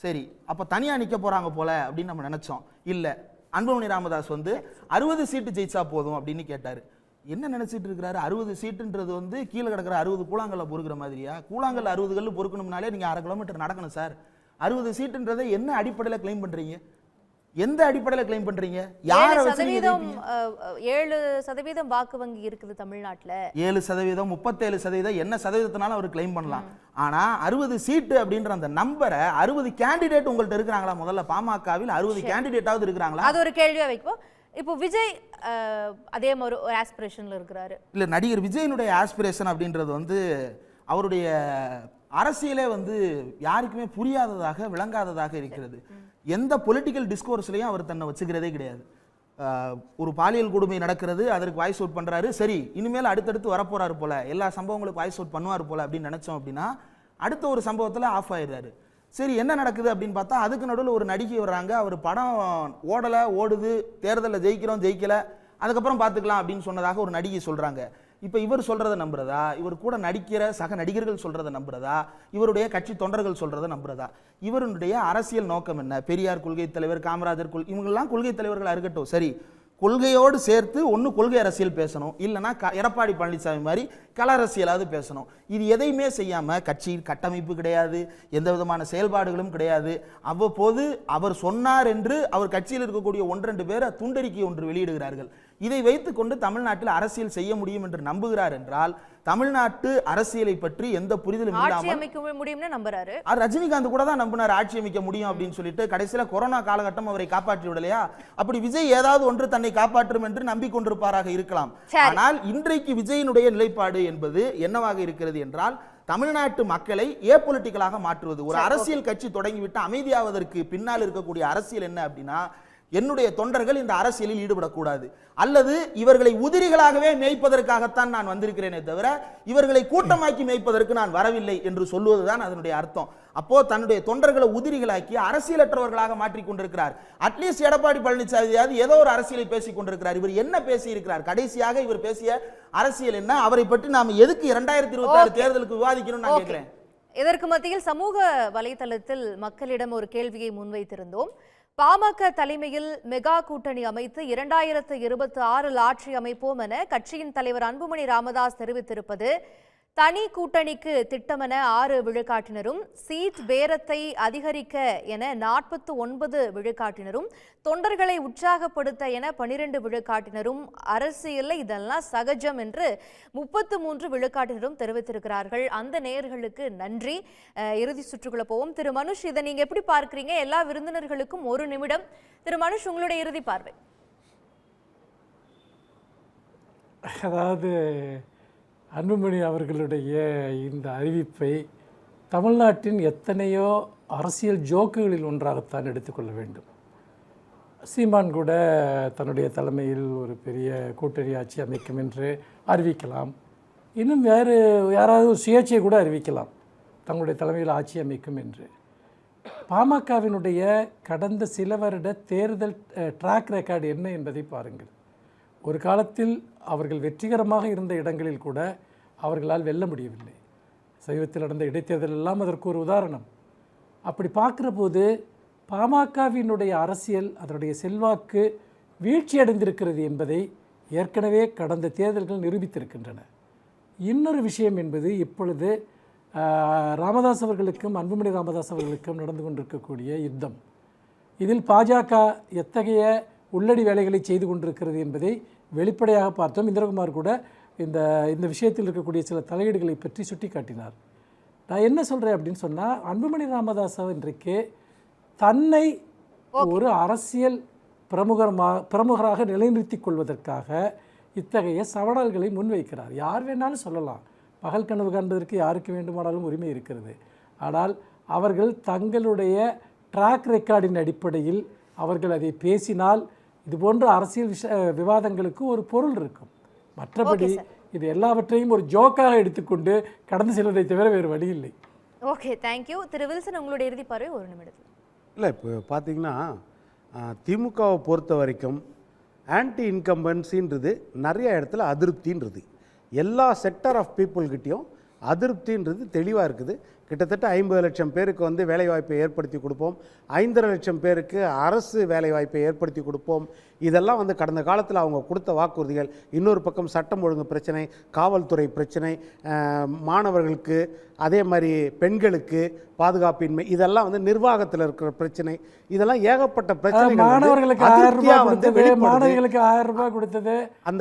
சரி, அப்ப தனியா நிக்க போறாங்க போல அப்படின்னு நம்ம நினைச்சோம். இல்ல, அன்புமணி ராமதாஸ் வந்து 60 சீட்டு ஜெயிச்சா போதும் அப்படின்னு கேட்டாரு. என்ன நினைச்சிட்டு இருக்கிறாரு? 60 சீட்டுன்றது வந்து கீழே கிடக்கிற 60 கூழாங்கல்ல பொறுக்கிற மாதிரியா? கூழாங்கல்ல 60 கல்லு பொறுக்கணும்னாலே நீங்க 1/2 கிலோமீட்டர் நடக்கணும் சார். 60 சீட்டுன்றதை என்ன அடிப்படையில் கிளைம் பண்றீங்க? எந்த அடிப்படையில் கிளைம் பண்றீங்க? யாரை வச்சு 7% வாக்கு வங்கி இருக்குது தமிழ்நாட்டுல. 7%, 37% என்ன சதவீதத்தினால அவர் கிளைம் பண்ணலாம். ஆனா 60 சீட்டு அப்படின்ற அந்த நம்பரை 60 கேண்டிடேட் உங்கள்ட்ட இருக்கிறாங்களா? முதல்ல பாமகவில் 60 கேண்டிடேட்டாவது இருக்கிறாங்களா? அது ஒரு கேள்வியா வைப்போம். இப்போ விஜய் அதே மாதிரி ஒரு ஆஸ்பிரேஷன்ல இருக்கிறாரு. இல்ல, நடிகர் விஜயனுடைய ஆஸ்பிரேஷன் அப்படின்றது வந்து அவருடைய அரசியலே வந்து யாருக்குமே புரியாததாக, விளங்காததாக இருக்கிறது. எந்த பொலிட்டிக்கல் டிஸ்கோர்ஸ்லையும் அவர் தன்னை வச்சுக்கிறதே கிடையாது. ஒரு பாலியல் கொடுமை நடக்கிறது, அதற்கு வாய்ஸ் அவுட் பண்றாரு. சரி, இனிமேல் அடுத்தடுத்து வரப்போறாரு போல, எல்லா சம்பவங்களுக்கு வாய்ஸ் அவுட் பண்ணுவார் போல அப்படின்னு நினைச்சோம் அப்படின்னா அடுத்த ஒரு சம்பவத்தில் ஆஃப் ஆயிடுறாரு. சரி, என்ன நடக்குது அப்படின்னு பார்த்தா அதுக்கு நடுவில் ஒரு நடிகை வர்றாங்க. அவர் படம் ஓடலை, ஓடுது, தேர்தலில் ஜெயிக்கிறோம், ஜெயிக்கலை, அதுக்கப்புறம் பார்த்துக்கலாம் அப்படின்னு சொன்னதாக ஒரு நடிகை சொல்றாங்க. இப்போ இவர் சொல்றதை நம்புறதா, இவர் கூட நடிக்கிற சக நடிகர்கள் சொல்றதை நம்புறதா, இவருடைய கட்சி தொண்டர்கள் சொல்றதை நம்புறதா? இவருடைய அரசியல் நோக்கம் என்ன? பெரியார் கொள்கை தலைவர், காமராஜர் இவங்கெல்லாம் கொள்கை தலைவர்களாக இருக்கட்டும், சரி, கொள்கையோடு சேர்த்து ஒன்று கொள்கை அரசியல் பேசணும், இல்லைன்னா எடப்பாடி பழனிசாமி மாதிரி கள அரசியலாவது பேசணும். இது எதையுமே செய்யாமல் கட்சியின் கட்டமைப்பு கிடையாது, எந்த விதமான செயல்பாடுகளும் கிடையாது. அவ்வப்போது அவர் சொன்னார் என்று அவர் கட்சியில் இருக்கக்கூடிய 1-2 பேரை துண்டறிக்கை ஒன்று வெளியிடுகிறார்கள். இதை வைத்துக்கொண்டு தமிழ்நாட்டில் அரசியல் செய்ய முடியும் என்று நம்புகிறார் என்றால் தமிழ்நாட்டு அரசியலை பற்றி எந்த புரிதலும் நம்புறாரு. ரஜினிகாந்த் கூட தான் நம்பினார் ஆட்சி அமைக்க முடியும் அப்படின்னு சொல்லிட்டு. கடைசியில கொரோனா காலகட்டம் அவரை காப்பாற்றி விடலையா? அப்படி விஜய் ஏதாவது ஒன்று தன்னை காப்பாற்றும் என்று நம்பிக்கொண்டிருப்பாராக இருக்கலாம். ஆனால் இன்றைக்கு விஜயினுடைய நிலைப்பாடு என்பது என்னவாக இருக்கிறது என்றால் தமிழ்நாட்டு மக்களை ஏபொலிட்டிக்கலாக மாற்றுவது. ஒரு அரசியல் கட்சி தொடங்கிவிட்டு அமைதியாவதற்கு பின்னால் இருக்கக்கூடிய அரசியல் என்ன அப்படின்னா, என்னுடைய தொண்டர்கள் இந்த அரசியலில் ஈடுபடக்கூடாது, அல்லது இவர்களை உதிரிகளாகவே மேய்ப்பதற்காகத்தான் நான் வந்திருக்கிறேனே தவிர இவர்களை கூட்டமாக்கி மேய்ப்பதற்கு நான் வரவில்லை என்று சொல்லுவதுதான் அதனுடைய அர்த்தம். அப்போ தன்னுடைய தொண்டர்களை உதிரிகளாக்கி அரசியலற்றவர்களாக மாற்றிக் கொண்டிருக்கிறார். அட்லீஸ்ட் எடப்பாடி பழனிசாமி ஏதோ ஒரு அரசியலை பேசிக் கொண்டிருக்கிறார். இவர் என்ன பேசி இருக்கிறார்? கடைசியாக இவர் பேசிய அரசியல் என்ன? அவரை பற்றி நாம் எதுக்கு 2026 தேர்தலுக்கு விவாதிக்கணும்னு நான் கேட்கிறேன். இதற்கு மத்தியில் சமூக வலைதளத்தில் மக்களிடம் ஒரு கேள்வியை முன்வைத்திருந்தோம். பாமக தலைமையில் மெகா கூட்டணி அமைத்து 2026 ஆட்சி அமைப்போம் என கட்சியின் தலைவர் அன்புமணி ராமதாஸ் தெரிவித்திருப்பது தனி கூட்டணிக்கு திட்டமென 6 விழுக்காட்டினரும், சீட் பேரத்தை அதிகரிக்க என 49 விழுக்காட்டினரும், தொண்டர்களை உற்சாகப்படுத்த என 12 விழுக்காட்டினரும், அரசியலில் இதெல்லாம் சகஜம் என்று 33 விழுக்காட்டினரும் தெரிவித்திருக்கிறார்கள். அந்த நேயர்களுக்கு நன்றி. இறுதி சுற்றுக்குள்ள போவோம். திரு மனுஷ், இதை நீங்க எப்படி பார்க்கிறீங்க? எல்லா விருந்தினர்களுக்கும் 1 நிமிடம். திரு மனுஷ், உங்களுடைய இறுதி பார்வை. அதாவது அன்புமணி அவர்களுடைய இந்த அறிவிப்பை தமிழ்நாட்டின் எத்தனையோ அரசியல் ஜோக்குகளில் ஒன்றாகத்தான் எடுத்துக்கொள்ள வேண்டும். சீமான் கூட தன்னுடைய தலைமையில் ஒரு பெரிய கூட்டணி ஆட்சி அமைக்கும் என்று அறிவிக்கலாம். இன்னும் வேறு யாராவது சுயேட்சையை கூட அறிவிக்கலாம், தங்களுடைய தலைமையில் ஆட்சி அமைக்கும் என்று. பாமகவினுடைய கடந்த சில வருட தேர்தல் ட்ராக் ரெக்கார்டு என்ன என்பதை பாருங்கள். ஒரு காலத்தில் அவர்கள் வெற்றிகரமாக இருந்த இடங்களில் கூட அவர்களால் வெல்ல முடியவில்லை. சமீபத்தில் நடந்த இடைத்தேர்தல் எல்லாம் அதற்கு ஒரு உதாரணம். அப்படி பார்க்குற போது பாமகவினுடைய அரசியல், அதனுடைய செல்வாக்கு வீழ்ச்சி அடைந்திருக்கிறது என்பதை ஏற்கனவே கடந்த தேர்தல்கள் நிரூபித்திருக்கின்றன. இன்னொரு விஷயம் என்பது இப்பொழுது ராமதாஸ் அவர்களுக்கும் அன்புமணி ராமதாஸ் அவர்களுக்கும் நடந்து கொண்டிருக்கக்கூடிய யுத்தம். இதில் பாஜக எத்தகைய உள்ளடி வேலைகளை செய்து கொண்டிருக்கிறது என்பதை வெளிப்படையாக பார்த்தோம். இந்திரகுமார் கூட இந்த விஷயத்தில் இருக்கக்கூடிய சில தலையீடுகளை பற்றி சுட்டி காட்டினார். நான் என்ன சொல்கிறேன் அப்படின்னு சொன்னால், அன்புமணி ராமதாஸ் இன்றைக்கு தன்னை ஒரு அரசியல் பிரமுகராக நிலைநிறுத்திக் கொள்வதற்காக இத்தகைய சவால்களை முன்வைக்கிறார். யார் வேணாலும் சொல்லலாம், பகல் கனவு காண்பதற்கு யாருக்கு வேண்டுமானாலும் உரிமை இருக்கிறது. ஆனால் அவர்கள் தங்களுடைய ட்ராக் ரெக்கார்டின் அடிப்படையில் அவர்கள் அதை பேசினால் இதுபோன்ற அரசியல் விவாதங்களுக்கு ஒரு பொருள் இருக்கும். மற்றபடி இது எல்லாவற்றையும் ஒரு ஜோக்காக எடுத்துக்கொண்டு கடந்து செல்வதை தவிர வேறு வழி இல்லை. Okay, thank you. திரு வில்சன், உங்களுடைய இறுதி பார்வை 1 நிமிடத்தில். இல்லை, இப்போ பார்த்தீங்கன்னா திமுகவை பொறுத்த வரைக்கும் ஆன்டி இன்கம்பன்சின்றது நிறைய இடத்துல அதிருப்தின்றது, எல்லா செக்டர் ஆஃப் பீப்புள்கிட்டையும் அதிருப்தின்றது தெளிவாக இருக்குது. கிட்டத்தட்ட 50 லட்சம் பேருக்கு வேலைவாய்ப்பை ஏற்படுத்தி கொடுப்போம், 5.5 லட்சம் பேருக்கு அரசு வேலைவாய்ப்பை ஏற்படுத்தி கொடுப்போம் இதெல்லாம் வந்து கடந்த காலத்தில் அவங்க கொடுத்த வாக்குறுதிகள். இன்னொரு பக்கம் சட்டம் ஒழுங்கு பிரச்சனை, காவல்துறை பிரச்சனை, மாணவர்களுக்கு, அதே மாதிரி பெண்களுக்கு பாதுகாப்பின்மை, இதெல்லாம் வந்து நிர்வாகத்தில் இருக்கிற பிரச்சனை, இதெல்லாம் ஏகப்பட்ட பிரச்சனைகள். மாணவர்களுக்கு 1000 ரூபாய் கொடுத்தது, மாணவிகளுக்கு 1000 ரூபாய் கொடுத்தது, அந்த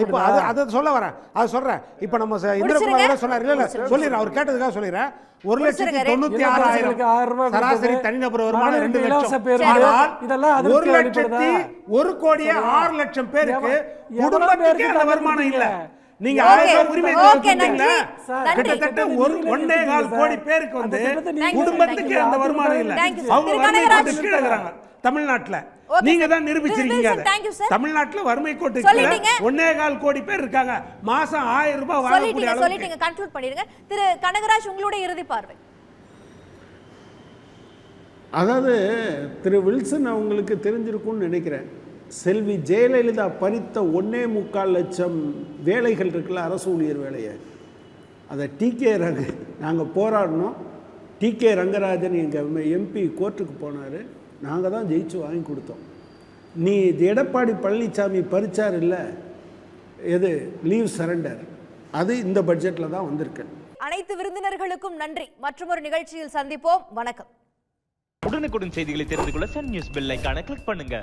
இப்போ அதை சொல்ல வரேன், அதை சொல்றேன். இப்போ நம்ம இந்திரகுமார் சொன்னார், இல்ல சொல்லிடுறேன், அவர் கேட்டதுக்காக சொல்லிடுறேன். 1,96,000 சராசரி தனிநபர் வருமானம் 2 லட்சம். ஆனால் 1,01,06,00,000 பேருக்கு குடும்பத்துக்கே அந்த வருமானம் இல்ல. நீங்க 1000 உரிமை கிட்டத்தட்ட 1.25 கோடி பேருக்கு வந்து குடும்பத்துக்கு அந்த வருமானம் இல்ல. அவங்க வறுமை கோட்டுக்கு கீழே இருக்கிறாங்க தமிழ்நாட்டுல. நீங்க தான் நிரூபிச்சிருக்கீங்க. தமிழ்நாட்டுல வறுமை கோட்டுக்கு கீழே 1.25 கோடி பேர் இருக்காங்க. மாசம் 1000 ரூபாய் வாங்கக்கூடிய அளவுக்கு. சொல்லிட்டீங்க, கன்க்ளூட் பண்ணிடுங்க. திரு கனகராஜ், உங்களுடைய இறுதி பார்வை. அதாவது திரு வில்சன் அவங்களுக்கு தெரிஞ்சிருக்கும்னு நினைக்கிறேன். செல்வி ஜெயலலிதா பறித்த 1.25 லட்சம் வேலைகள் இருக்குல்ல, அரசு ஊழியர் வேலையை, அதை நாங்கள் போராடினோம். டிகே ரங்கராஜன் எங்கள் எம்பி கோர்ட்டுக்கு போனார், நாங்கள் தான் ஜெயிச்சு வாங்கி கொடுத்தோம். நீ எடப்பாடி பழனிசாமி பறிச்சார் இல்லை, எது லீவ் சரண்டர், அது இந்த பட்ஜெட்டில் தான் வந்திருக்கு. அனைத்து விருந்தினர்களுக்கும் நன்றி. மற்றொரு நிகழ்ச்சியில் சந்திப்போம். வணக்கம். உடனுக்குடன் செய்திகளை தெரிந்து கொள்ள சன் நியூஸ் பெல் ஐகானை கிளிக் பண்ணுங்க.